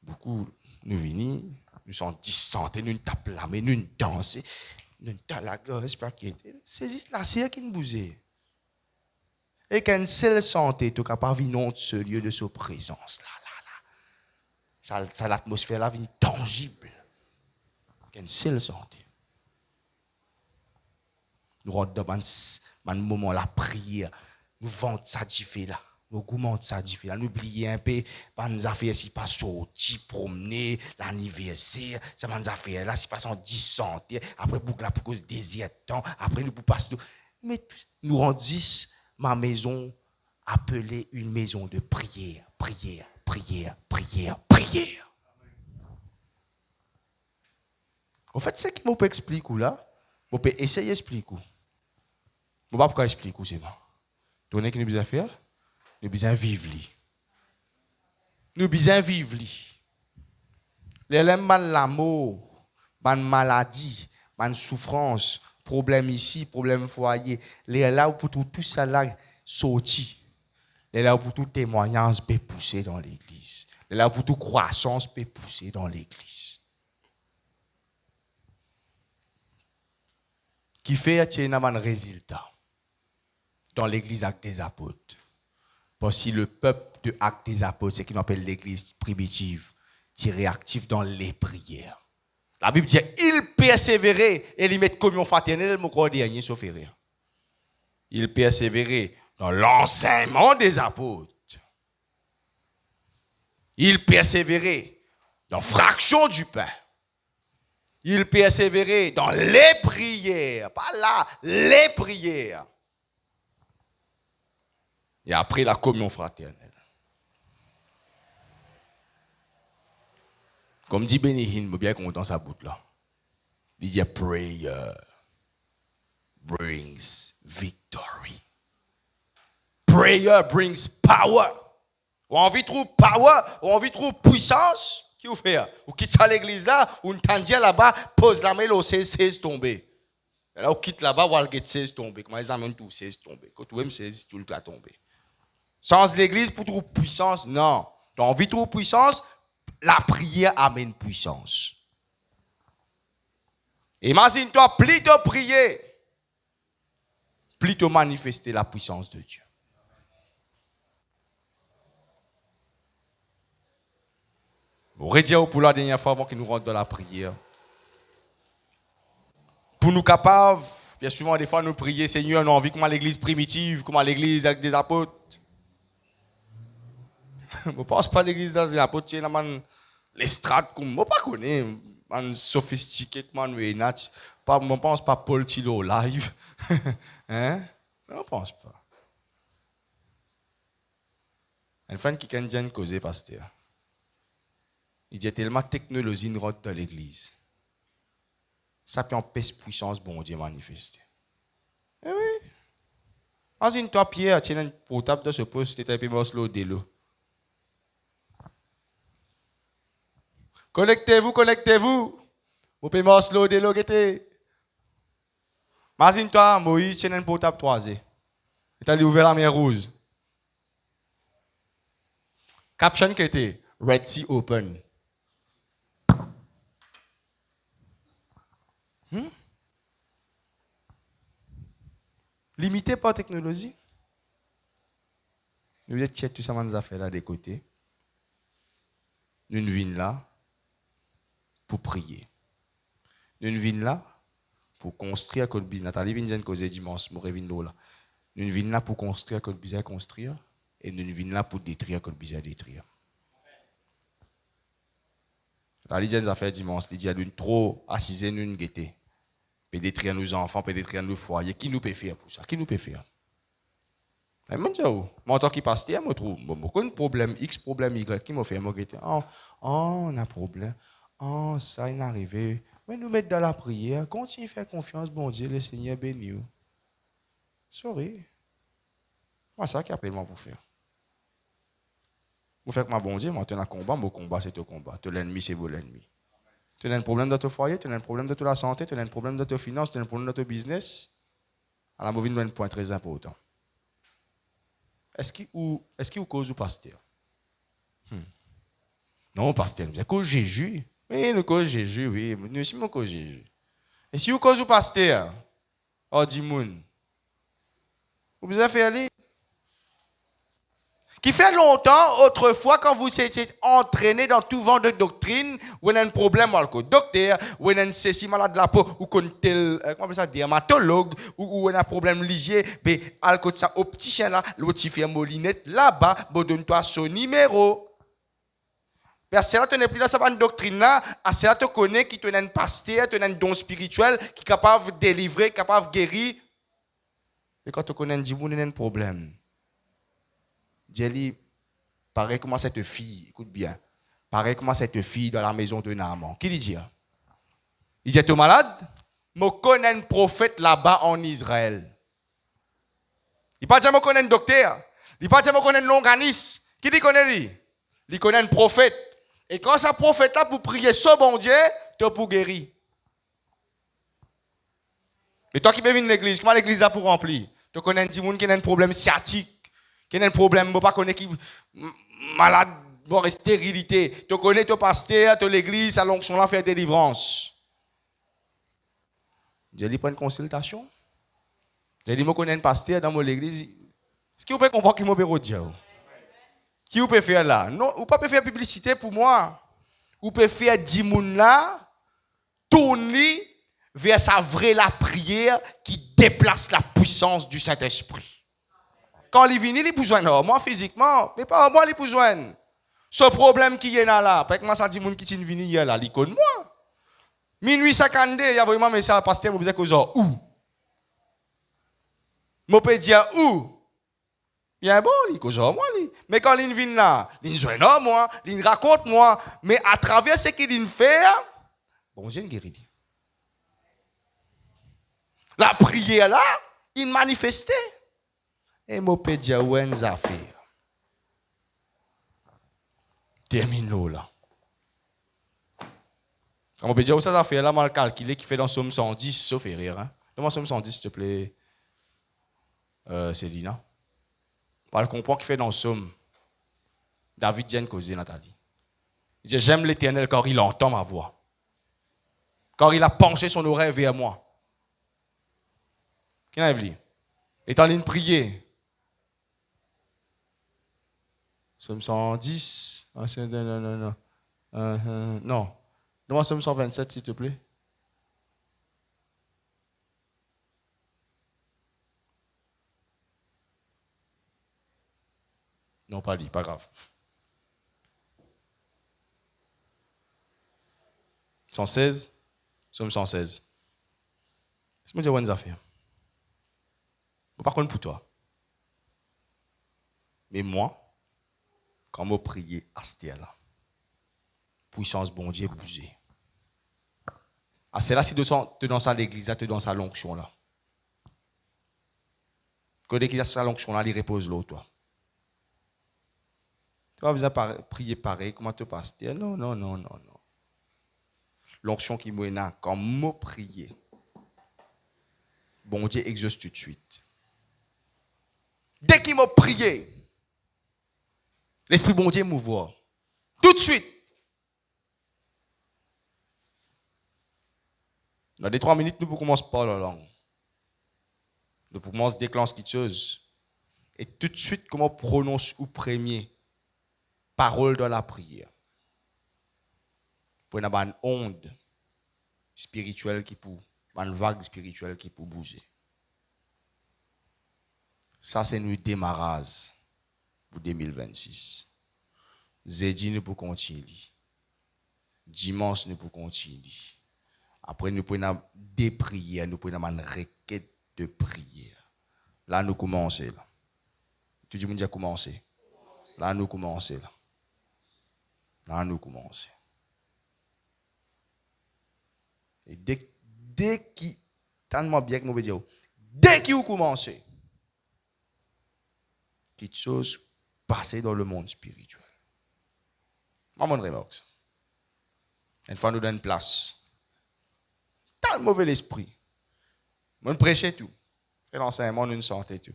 Beaucoup nous venons, nous sommes 10 centaines, nous tapons la main, nous dansons, nous tapons la gloire, c'est juste la serre qui nous bouge. Et qu'une seule santé, tu es capable de vivre ce lieu de sa présence là. Ça l'atmosphère là, vient tangible. Qu'une seule santé. Nous rentrons dans un moment la prière, nous vendons ça d'y là. Nous goûtons ça d'y là. Nous oublions un peu, nous affaires si pas sortir, promener, l'anniversaire, ça nous affaires là, si pas en 10 centimes, après boucle là pour cause désir temps, après nous pour passer. Mais nous rendons ma maison appelée une maison de prière, prière. En fait, c'est ce que je peux expliquer là. Je peux essayer d'expliquer. Je ne peux pas expliquer, c'est bon. Tu connais ce que nous devons faire? Nous devons vivre. Nous devons vivre. Les gens l'amour, les maladie, les souffrance, problème ici, problème foyer. Les là pour tout ça là sorti. Les là pour tout témoignage peut pousser dans l'église. Les là pour toute croissance peut pousser dans l'église. Qui fait un résultat dans l'église Actes des Apôtres. Parce que le peuple de Actes des Apôtres, c'est ce qu'on appelle l'église primitive, qui est réactif dans les prières. La Bible dit, il persévérait et il met communion fraternelle, mon corps dernier sauf rire. Il persévérait dans l'enseignement des apôtres. Il persévérait dans fraction du pain. Il persévérait dans les prières, pas là, les prières. Et après la communion fraternelle. Comme dit Bénihin, je suis bien content de sa bout là. Il dit prayer brings victory. Prayer brings power. Ou envie de trouver power, ou envie de trouver puissance. Qui vous fait? Vous quittez ça l'église là, ou une tendie là-bas, pose la main, là, 16 tomber. Là, vous quittez là-bas, vous allez 16 tomber. Comment ils amènent tout 16 tomber? Quand vous même 16, tout le temps tomber. Sans l'église pour trouver puissance, non. Tu as envie de trouver puissance, la prière amène puissance. Imagine-toi, plus tu prier, plus tu manifester la puissance de Dieu. On va dire pour la dernière fois avant que nous rentrons dans la prière. Pour nous capables, bien souvent, des fois, nous prions, Seigneur, nous avons envie comme à l'église primitive, comme à l'église avec des apôtres. Je ne pense pas à l'église des apôtres, les strates, comme je ne connais pas, man sophistiqué, man, je ne pense pas à Paul Tilo live. Hein? Je ne pense pas. Une fois qui a une cause, pasteur. Il dit tellement technologie rentre dans l'église. Ça peut empêcher puissance, bon Dieu, manifester. Eh oui. Imagine-toi, Pierre, tu as une portable de ce poste, tu as un peu de l'eau. Connectez-vous. Vous pouvez m'oslo de l'ogété. Imagine-toi, Moïse, c'est un potable 3e. Il a ouvert la mer Rouge. Caption qui était Red Sea Open. Limité par technologie. Nous devons checker tout ça, nous affaires là des côtés. Nous venons là pour prier. Nous venons là pour construire comme Nathalie vient de causer dimanche, moi reviens là. Nous venons là pour construire comme bizarre construire et nous venons là pour détruire comme bizarre détruire. Nathalie vient de faire dimanche, il dit à nous trop assiser nous guetter. Peut détruire nos enfants, peut détruire nos foyers. Qui nous peut faire pour ça? Qui nous peut faire? Mais moi, en tant que pasteur, je trouve un problème X, problème Y. Qui m'a fait? Oh, on a un problème. Oh, ça, il est arrivé. Mais nous mettre dans la prière. Continue à faire confiance, bon Dieu, le Seigneur bénit nous. Sorry. Moi, c'est ça qui appelle moi pour faire. Vous faites que ma bon Dieu, moi, tu as un combat, mon combat, c'est ton combat. L'ennemi, c'est l'ennemi. Tu as un problème dans ton foyer, tu as un problème dans ta santé, tu as un problème dans tes finances, tu as un problème dans ton business. Alors, je vais un point très important. Est-ce qu'il vous cause ou pasteur? Non, pasteur, c'est cause Jésus. Oui, le cause Jésus, oui. Nous sommes cause Jésus. Et si vous cause ou pasteur, oh, dis-moi, vous avez fait aller. Qui fait longtemps, autrefois, quand vous étiez entraîné dans tout vent de doctrine, vous avez un problème avec le docteur, vous avez un ceci malade de la peau, ou un tel, comment on appelle ça, dermatologue, ou un problème lié, mais avec ça, opticien là, l'autre fait molinette là-bas, vous donne-toi son numéro. Mais c'est là que tu n'es plus dans cette doctrine là, c'est là que tu connais qui te un pasteur, tu as un don spirituel, qui est capable de délivrer, capable de guérir. Et quand tu connais un djibou, il y a un problème. Dieu pareil comment cette fille, écoute bien, pareil comment cette fille dans la maison de Naaman. Qui lui dit? Il dit, tu es malade? Je connais un prophète là-bas en Israël. Il ne pas dire que je connais un docteur. Il ne pas dire que je connais un longaniste. Qui dit connaît lui? Il connaît un prophète. Et quand ce prophète-là, pour prier ce bon Dieu, tu es pour guérir. Mais toi qui viens de l'église, comment l'église a pour remplir? Tu connais un petit monde qui a un problème sciatique. Qui a un problème, je ne qui malade, bon, stérilité. Tu connais ton pasteur, ton l'église, à l'onction là, faire délivrance. J'ai dit, prends une consultation. J'ai dit, je connais un pasteur dans mon église. Est-ce que vous pouvez comprendre qui m'a Dieu? Qui vous peut faire là? Non, vous ne pouvez pas faire publicité pour moi. Vous pouvez faire 10 personnes là, tourner vers sa vraie la prière qui déplace la puissance du Saint-Esprit. Quand il vient, il a besoin de moi physiquement, mais pas moi, il a besoin. Ce problème qui est là, parce que moi, ça dit que qui est venu hier là, il connaît moi. Minuit 52, il y a vraiment un message, pasteur, vous dites que où? Je peux dire où? Bien bon, il cause moi. Mais quand il vient là, il vient moi, il raconte moi, mais à travers ce qu'il fait, bon Dieu guérit. La prière là, il manifestait. Et je peux dire où est une affaire. Termine là. Quand on peut dire où ça affaire là, mal calculé, qui fait dans Somme 110, sauf erreur. Hein? Donne-moi Somme 110, s'il te plaît, Célina. Par le comprend qui fait dans Somme. David vient causer Nathalie. Il dit, j'aime l'Éternel quand il entend ma voix. Quand il a penché son oreille vers moi. Qui n'a dit? Il est en train de prier. Somme 110. Non. Non. Donne-moi Somme 127, s'il te plaît. Non, pas lui, pas grave. 116. Somme 116. C'est moi qui ai une affaire. Par contre, pour toi. Mais moi, quand je priais à ce là, puissance bon Dieu bouger. Ah, c'est là si tu danses à l'église, tu danses à l'onction là. Quand l'église à l'onction là, il repose l'eau, toi. Tu vas besoin de prier pareil, comment te passes? Non. l'onction qui m'a quand mot prier. Bon Dieu exauce tout de suite. Dès qu'il m'a prié, l'Esprit bon Dieu m'ouvre. Tout de suite. Dans les 3 minutes, nous pouvons commencer par la langue. Nous pouvons commencer à déclencher quelque chose. Et tout de suite, comment prononce ou premier parole dans la prière. Pour avoir une onde spirituelle qui peut, une vague spirituelle qui peut bouger. Ça, c'est nous démarrage pour 2026. Jeudi, nous pouvons continuer. Dimanche, nous pouvons continuer. Après, nous pouvons des prières, nous pouvons avoir une requête de prière. Là, nous commençons. Tout le monde a commencé. Là, nous commençons. Là, nous commençons. Et dès qu'il, tellement bien que nous veut dire, dès qu'il commence, quelque chose passe dans le monde spirituel. Maman remarque ça. Une fois nous donne place. T'as le mauvais esprit. Moi, prêcher tout. Fait l'enseignement, nous santé tout.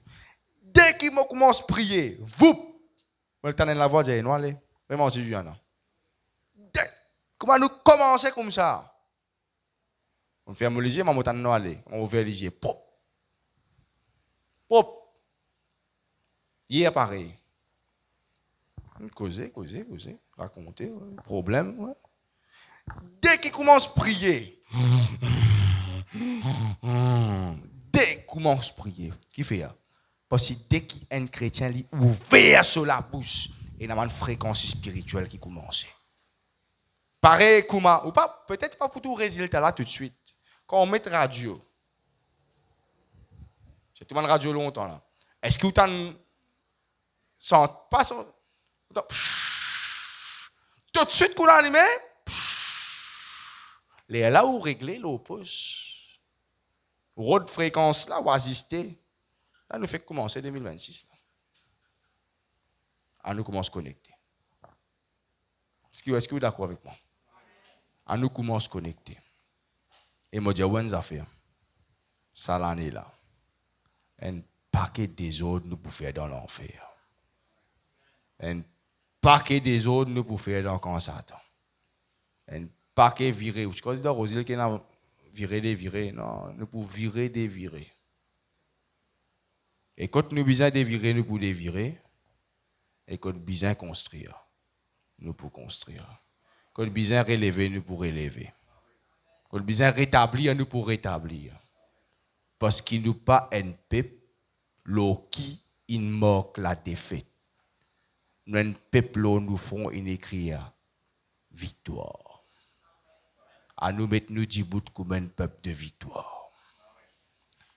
Dès qu'il commence à prier, vous, moi, le temps de la voix, j'ai dit, non, allez, vraiment, c'est Juliana. Comment nous commencer comme ça? On fait un léger, mais on va aller. On ouvre léger. Pop. Pop. Hier, pareil. Causer. Raconter. Problème. Ouais. Dès qu'il commence à prier. Dès qu'il commence à prier. Qui fait ça? Parce que dès qu'un chrétien est ouvert sur la bouche, il y a une fréquence spirituelle qui commence. Pareil, comment, ou pas, peut-être pas pour tout résultat là tout de suite. Quand on met radio, j'ai tout le monde radio longtemps là. Est-ce que vous t'en sent pas son, tout de suite qu'on a allumé, les là où régler l'opus, haute fréquence là ou assister, là nous fait commencer 2026 là. À nous commence à connecter. Est-ce que vous êtes d'accord avec moi? À nous commence à connecter. Et moi, je dis, où affaire? Ça l'année là. Un paquet des autres nous pour faire dans l'enfer. Un paquet des autres nous pour faire dans le Satan. Un paquet viré. Je crois que c'est dans Rosile qui a viré des virés. Non, nous pour virer des virés. Et quand nous besoin de virer, nous pour des virer. Et quand nous besoin de construire, nous pour construire. Quand nous besoin de relever, nous pour relever. Quand nous besoin de rétablir, nous pour rétablir. Parce qu'il nous pas un peuple qui il moque la défaite. Nous un peuple nous font une écrire victoire. À nous mettre nous du bout comme un peuple de victoire.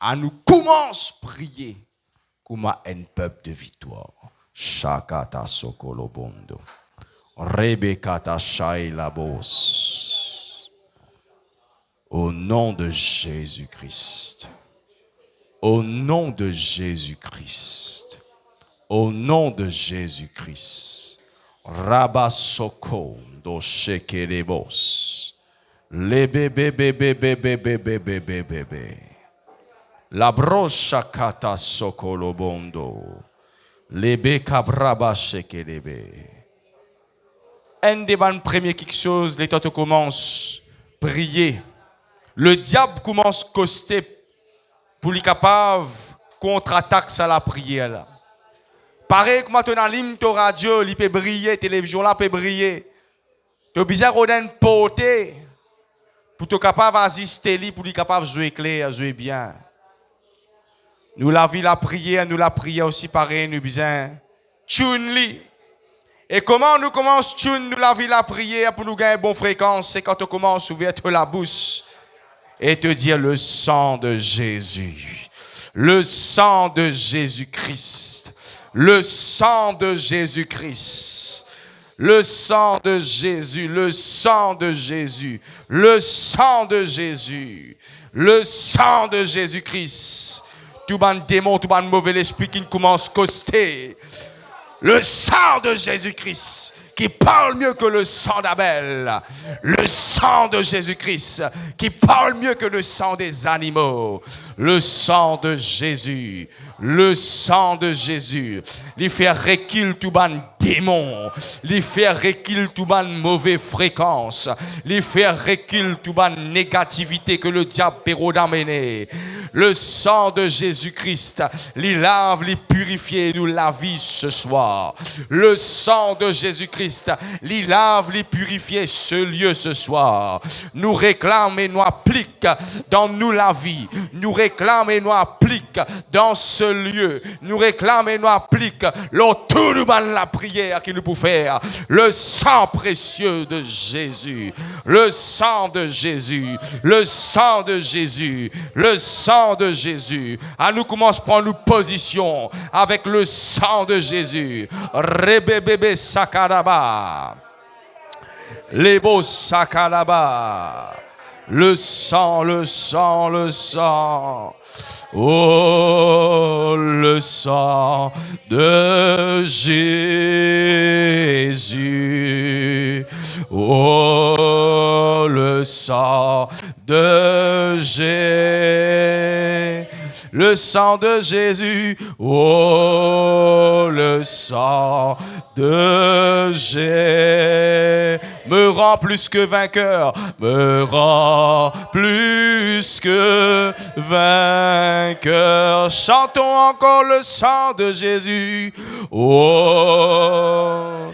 À nous commence à prier comme un peuple de victoire. Shakata sokolobondo. Rebekata shailabos. Au nom de Jésus-Christ. Au nom de Jésus-Christ. Au nom de Jésus-Christ. Rabasoko do shekelebos. Le bébé. La brocha kata sokolobondo. Lebe kabraba shekelebe. Un des premiers quelque chose, les temps commencent à prier. Le diable commence à coster pour lui capable contre-attaque à la prière. Pareil comme tu as l'hymne de radio, il peut briller, télévision là peut briller. Tu as besoin de porter pour être capable d'assister, pour lui capable de jouer clair, jouer bien. Nous la vie la prière, nous la prière aussi pareil, nous besoin tune-li. Et comment nous commençons tune, nous la vie la prière pour nous gagner une bonne fréquence, c'est quand on commence à ouvrir la bouche et te dire le sang de Jésus, le sang de Jésus-Christ, le sang de Jésus-Christ. Le sang de Jésus, le sang de Jésus, le sang de Jésus, le sang de Jésus-Christ. Tout ban démon, tout ban mauvais esprit qui commence à coster. Le sang de Jésus-Christ qui parle mieux que le sang d'Abel. Le sang de Jésus-Christ qui parle mieux que le sang des animaux. Le sang de Jésus. Le sang de Jésus. Il fait reculer tout ban démon. Il fait reculer tout ban mauvaise fréquence. Il fait reculer tout ban négativité que le diable peut d'amener. Le sang de Jésus-Christ, il lave, il purifie, nous la vie ce soir. Le sang de Jésus-Christ, il lave, il purifie ce lieu ce soir. Nous réclame et nous applique dans nous la vie. Nous réclame et nous applique dans ce lieu. Nous réclame et nous applique tout nous la prière qu'il nous peut faire. Le sang précieux de Jésus. Le sang de Jésus. Le sang de Jésus. Le sang de Jésus. À nous commence à prendre position avec le sang de Jésus. Rebebebe sakaraba. Lebo sakaraba. Le sang, le sang, le sang. Oh, le sang de Jésus. Oh, le sang de Jésus. Le sang de Jésus. Oh, le sang de Jésus me rend plus que vainqueur, me rend plus que vainqueur. Chantons encore le sang de Jésus. Oh,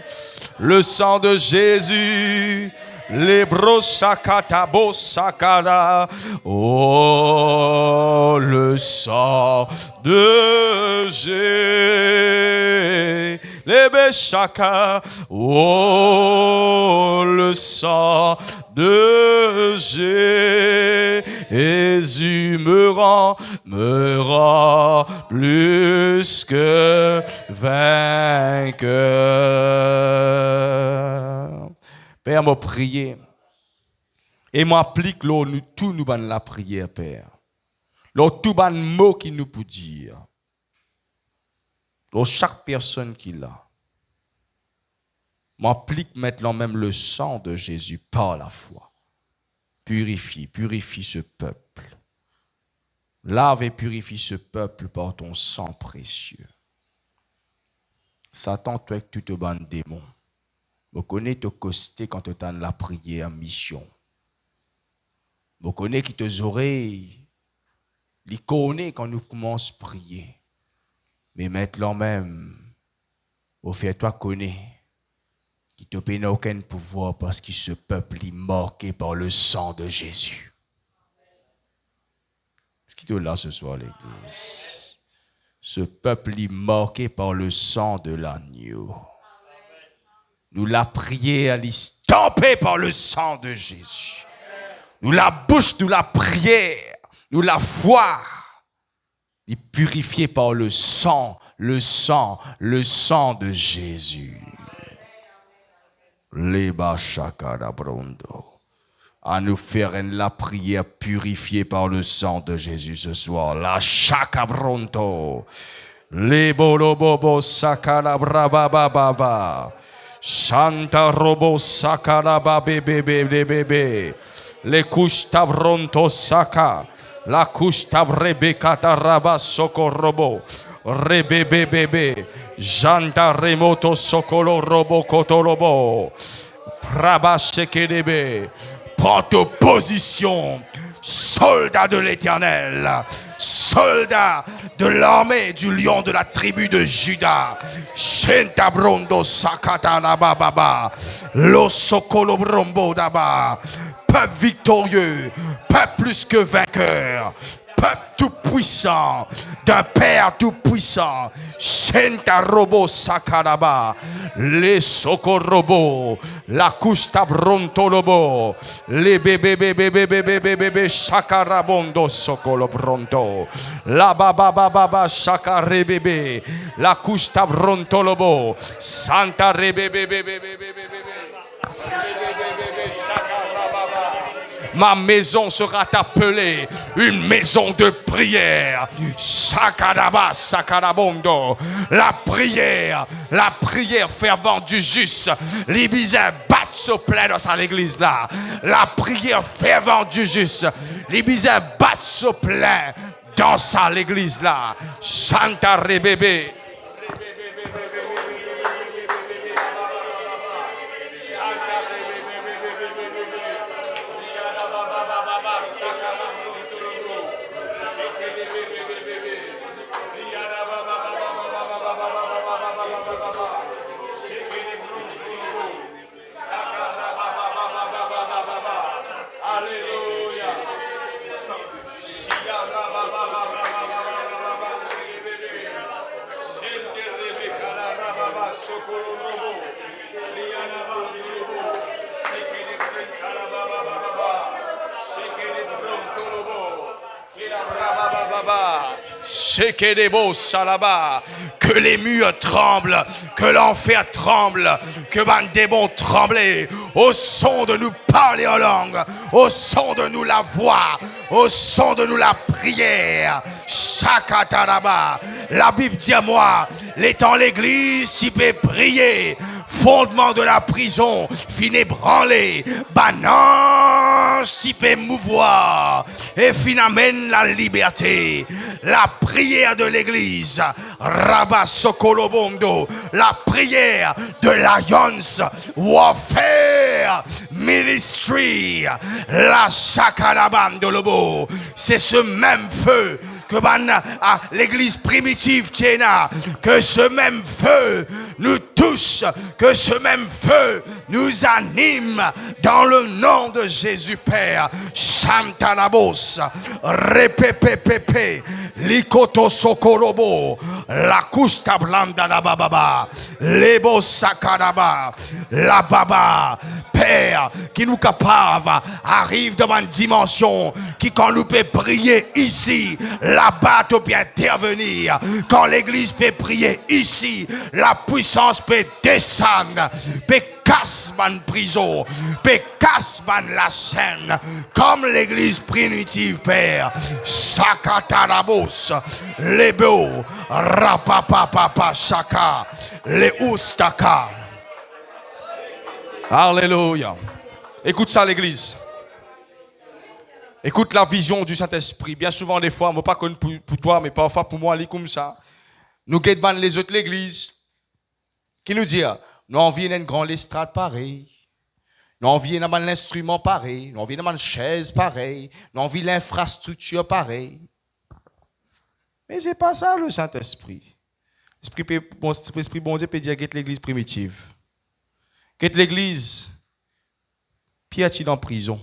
le sang de Jésus. Les brosakata bosakara. Oh, le sang de Jésus. Les béchaka. Oh, le sang de Jésus me rend plus que vainqueur. Père, m'a prié et m'applique nous tout nous ban la prière, Père. Tout ban mot qui nous peut dire. Chaque personne qui l'a. M'applique maintenant même le sang de Jésus par la foi. Purifie ce peuple. Lave et purifie ce peuple par ton sang précieux. Satan, toi, que tu te bandes démons. Je connais te costé quand tu as la prière en mission. Je connais qui te oreilles. Les connaît quand nous commençons à prier. Mais maintenant même, au fait, toi connais qui te paie aucun pouvoir parce que ce peuple est marqué par le sang de Jésus. Est-ce qu'il est là ce soir, l'église? Ce peuple est marqué par le sang de l'agneau. Nous la prière, elle est stampée par le sang de Jésus. Nous la bouche, nous la prière, nous la foi, est purifiée par le sang de Jésus. Leba shakara brondo. À nous faire la prière purifiée par le sang de Jésus ce soir. La shakabronto. Lebo lobobo sakala brabababa. Santa robo sakala bebe. Le couches tavronto saka. La couche tavrebe taraba sokorobo. Rebebebebe. Janta remoto sokolo robo kotolobo. Prabachekedebe. Prends ta position. Soldat de l'Éternel, soldat de l'armée du lion de la tribu de Juda, Shentabrondo Sakata Baba, Losokolo Brombo Daba, peuple victorieux, peuple plus que vainqueur, peuple tout puissant, d'un Père tout puissant, Shentarobo Sakaraba, les Sokorobo, la couche tabrontolobo, les bébé Shakarabondo Sokolobronto, la baba Shakarébébé, la couche tabrontolobo, Santa Rebébé. Ma maison sera appelée une maison de prière. Sakadaba, sakadabondo. La prière fervente du juste. Les bisins battent au plein dans l'église là. La prière fervente du juste. Les bisins battent au plein dans l'église là. Chanta rebébé. Que les murs tremblent, que l'enfer tremble, que ban démons tremblent, au son de nous parler en langue, au son de nous la voix, au son de nous la prière. Shakataraba. La Bible dit à moi, l'étant l'église, tu peux prier. Fondement de la prison, fin ébranlé, banange, tu peux mouvoir, et fin amène la liberté. La prière de l'église, Rabba Sokolobondo, la prière de l'Alliance Warfare Ministry, la Shakalabandolobo, c'est ce même feu que à l'église primitive tiena, que ce même feu nous touche, que ce même feu nous anime dans le nom de Jésus Père. Chantanabos, repepepepe, likoto sokorobo, la kusta blanda la bababa, lebo sakadaba, la baba. Père, qui nous capable, arrive dans une dimension qui, quand nous peut prier ici, là-bas, tu peux intervenir. Quand l'église peut prier ici, la puissance peut descendre, peut casser la prison, peut casser la chaîne, comme l'église primitive, Père. Sakatarabos, les beaux, rapapapapa, chaka, les oustaka. Alléluia. Écoute ça, l'église. Écoute la vision du Saint-Esprit. Bien souvent, des fois, je ne pas connu pour toi, mais parfois pour moi, elle est comme ça. Nous guettons les autres l'église qui nous disent, nous envions une grande estrade pareille, nous envions un instrument pareil, nous envions une chaise pareille, nous envions l'infrastructure pareille. Mais ce n'est pas ça le Saint-Esprit. L'Esprit bon Dieu peut dire guette l'église primitive. Guette l'église, Pierre est en prison.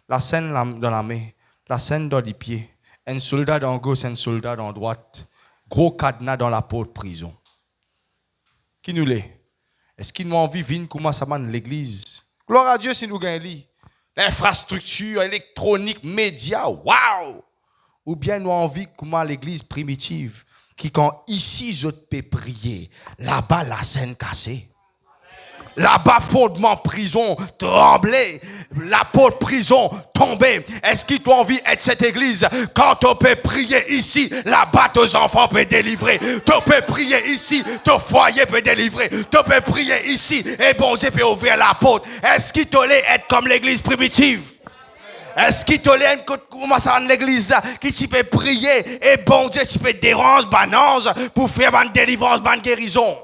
La scène dans la main, la scène dans les pieds, un soldat dans gauche, un soldat dans droite, gros cadenas dans la peau de prison. Qui nous l'est? Est-ce qu'il nous envie de venir comment ça mène l'église? Gloire à Dieu si nous gagnons l'infrastructure électronique, médias, waouh! Ou bien nous envie comment l'église primitive, qui quand ici je peux prier, là-bas la scène cassée. Là-bas, fondement prison tremblé, la porte prison tombée. Est-ce qu'il t'a envie d'être cette église? Quand tu peux prier ici, là-bas, tes enfants peuvent délivrer. Tu peux prier ici, ton foyer peut délivrer. Tu peux prier ici, et bon Dieu peut ouvrir la porte. Est-ce qu'il t'a être comme l'église primitive? Est-ce qu'il t'a l'air comment ça en l'église qui tu peux prier, et bon Dieu, tu peux déranger, banange, pour faire une délivrance, une guérison?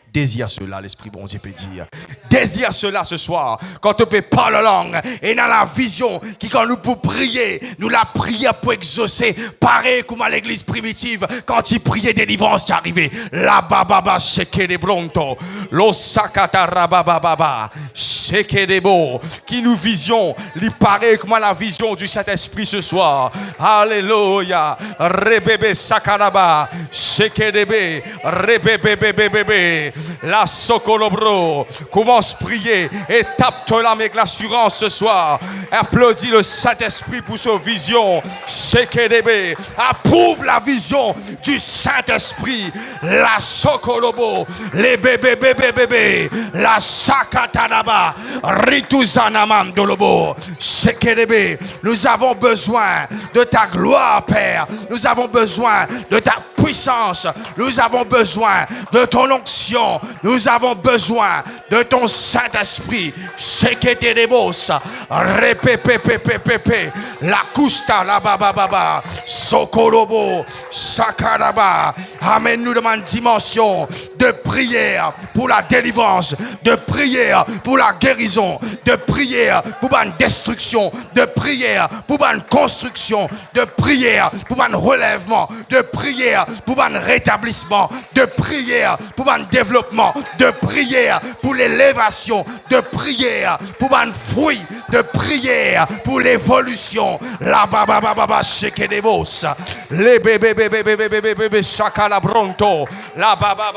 Désire cela, l'Esprit bon Dieu peut dire. Désire cela ce soir, quand tu peux parler langue et dans la vision qui quand nous pour prier, nous la prière pour exaucer, pareil comme à l'église primitive, quand tu priais délivrance qui arrivait. La bababa sheke de bronto, lo sakata rabababa, sheke de bo, qui nous vision, li pareil comme à la vision du Saint-Esprit ce soir. Alléluia, rebebe sakaraba, sheke de be, rebebe bebe bebe. La Sokolobro. Commence à prier et tape-toi avec l'assurance ce soir. Applaudis le Saint-Esprit pour sa vision. Sekedebe. Approuve la vision du Saint-Esprit. La Sokolobo. Les bébés. La Sakatanaba. Rituzanamam Dolobo. Sekedebe. Nous avons besoin de ta gloire, Père. Nous avons besoin de ta puissance. Nous avons besoin de ton onction. Nous avons besoin de ton Saint-Esprit. Seketelebos. Repepepepepepe. La kusta la baba. Sokolobo. Sakaraba. Amène-nous dans une dimension de prière pour la délivrance, de prière pour la guérison, de prière pour une destruction, de prière pour une construction, de prière pour un relèvement, de prière pour un rétablissement, de prière pour un développement, de prière pour l'élévation, de prière pour un fruit, de prière pour l'évolution. La baba shekedebos, les bébés shakala bronto, la baba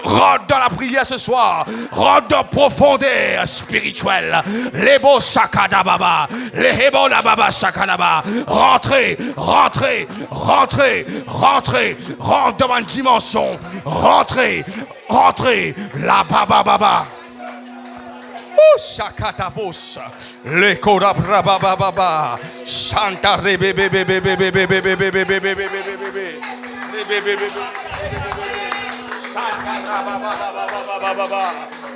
rentre dans la prière ce soir. Rentre dans la profondeur spirituelle. Les beaux sakadababa. Les hebos la baba sakadaba. Rentrez. Rentre dans une dimension. Rentrez. La baba baba. Shakatabos, le koda braba baba, Santa rebe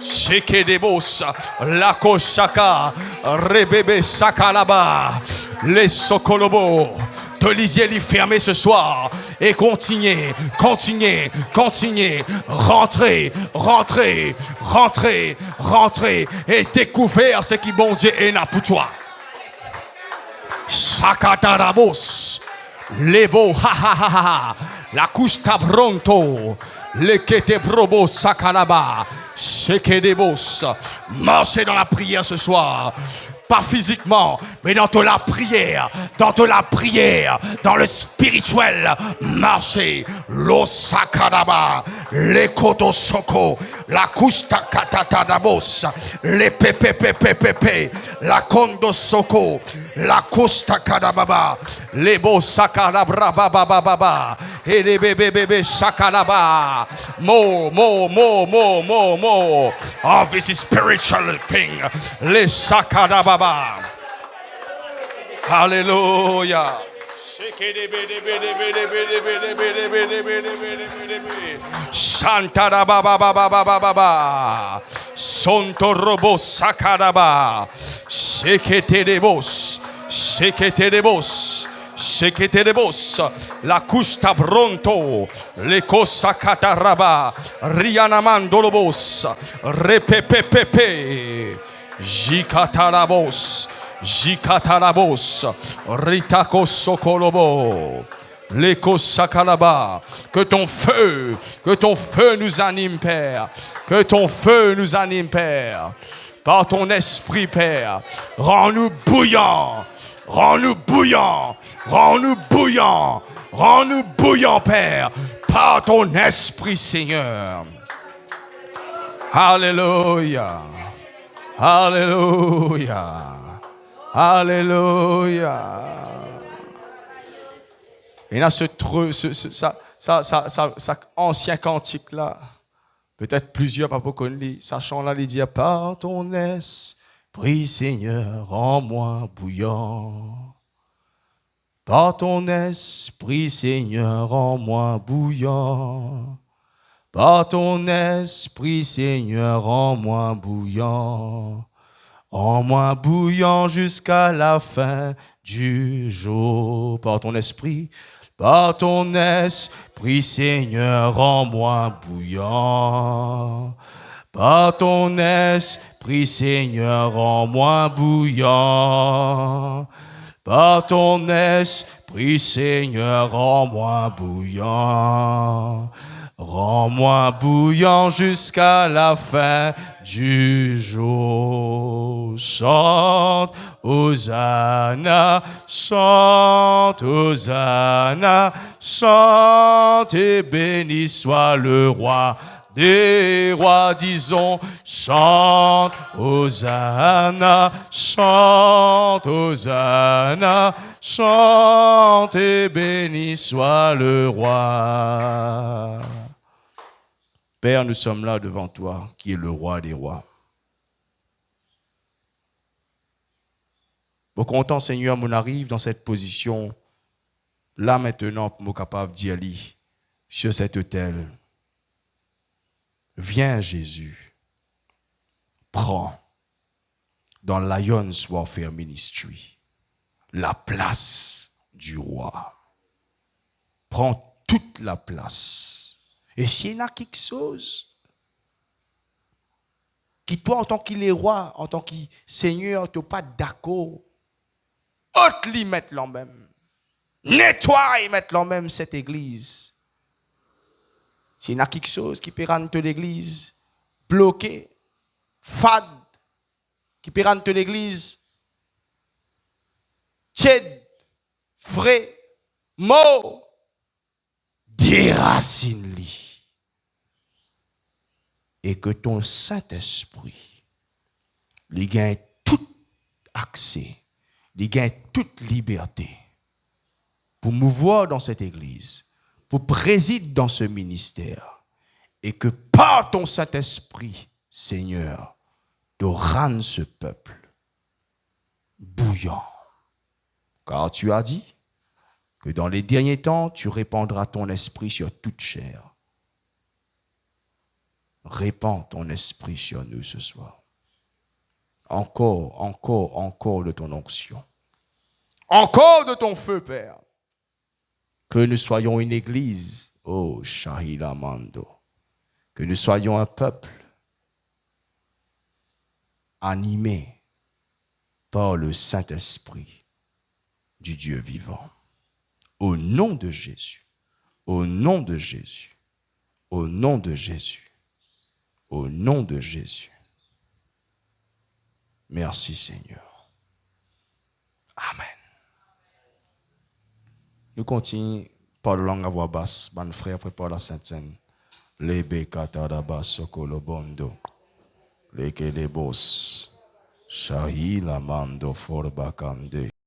Shekedebos, la koshaka, rebebe sakalaba, les sokolobo. De lisier les fermer ce soir et continuez. Rentrez et découvrir ce qui bon Dieu est là pour toi. Sakatarabos, les beaux la couche tabronto, le kete probo sakalaba, shekedebos. Marchez dans la prière ce soir. Pas physiquement, mais dans la prière, dans le spirituel, marcher, l'osakadaba, les kotosoko, la kusta katatadabos, les pepepepepepe, la kondosoko, la kusta kadababa, les beaux sakadabra et les bébés sakalaba, more. Oh, this is spiritual thing, les sakadaba. Hallelujah. Santa baba. Sonto robo sakaraba. Sheketelebos. La kusta bronto. Le kosakataraba. Rianamandolobos. Repepepepe. Jikatarabos, Ritako Sokolobo, Leko Sakalaba, que ton feu nous anime, Père, par ton esprit, Père, rends-nous bouillants, Père, par ton esprit, Seigneur. Alléluia. Et là, ça ancien cantique là, peut-être plusieurs pas connu, sachant là, il dit par ton esprit, Seigneur, rends-moi bouillant. Par ton esprit, Seigneur, rends-moi bouillant. Par ton esprit, Seigneur, rends-moi bouillant. Rends-moi bouillant jusqu'à la fin du jour. Par ton esprit, Seigneur, rends-moi bouillant. Par ton esprit, Seigneur, rends-moi bouillant. Par ton esprit, Seigneur, rends-moi bouillant. Rends-moi bouillant jusqu'à la fin du jour. Chante, Hosanna, chante, Hosanna, chante et béni soit le roi des rois, disons, chante, Hosanna, chante, Hosanna, chante et béni soit le roi. Père, nous sommes là devant toi, qui est le roi des rois. Pour content, Seigneur, on arrive dans cette position, là maintenant, pour nous capable d'y aller sur cet autel. Viens, Jésus, prends dans Lions Warfare Ministry la place du roi. Prends toute la place. Et s'il y en a quelque chose qui, toi, en tant qu'il est roi, en tant que Seigneur, tu n'es pas d'accord, ôte-lui mettre l'en-même. Nettoie et mettre l'en-même cette église. S'il y a quelque chose qui peut rendre l'église bloquée, fade, qui peut rendre l'église tiède, frais, mort, déracine-lui. Et que ton Saint-Esprit lui gagne tout accès, lui gagne toute liberté pour mouvoir dans cette église, pour présider dans ce ministère, et que par ton Saint-Esprit, Seigneur, te rende ce peuple bouillant. Car tu as dit que dans les derniers temps, tu répandras ton esprit sur toute chair. Répands ton esprit sur nous ce soir. Encore, encore, encore de ton onction. Encore de ton feu, Père. Que nous soyons une église, oh Shahila Mando, que nous soyons un peuple animé par le Saint-Esprit du Dieu vivant. Au nom de Jésus, au nom de Jésus, au nom de Jésus, au nom de Jésus. Merci Seigneur. Amen. Nous continuons par la langue à voix basse. Mon frère prépare la Sainte Seine. Les bécata d'abas sokolo bondo. Les kelebos. Shahi la mando forbakande.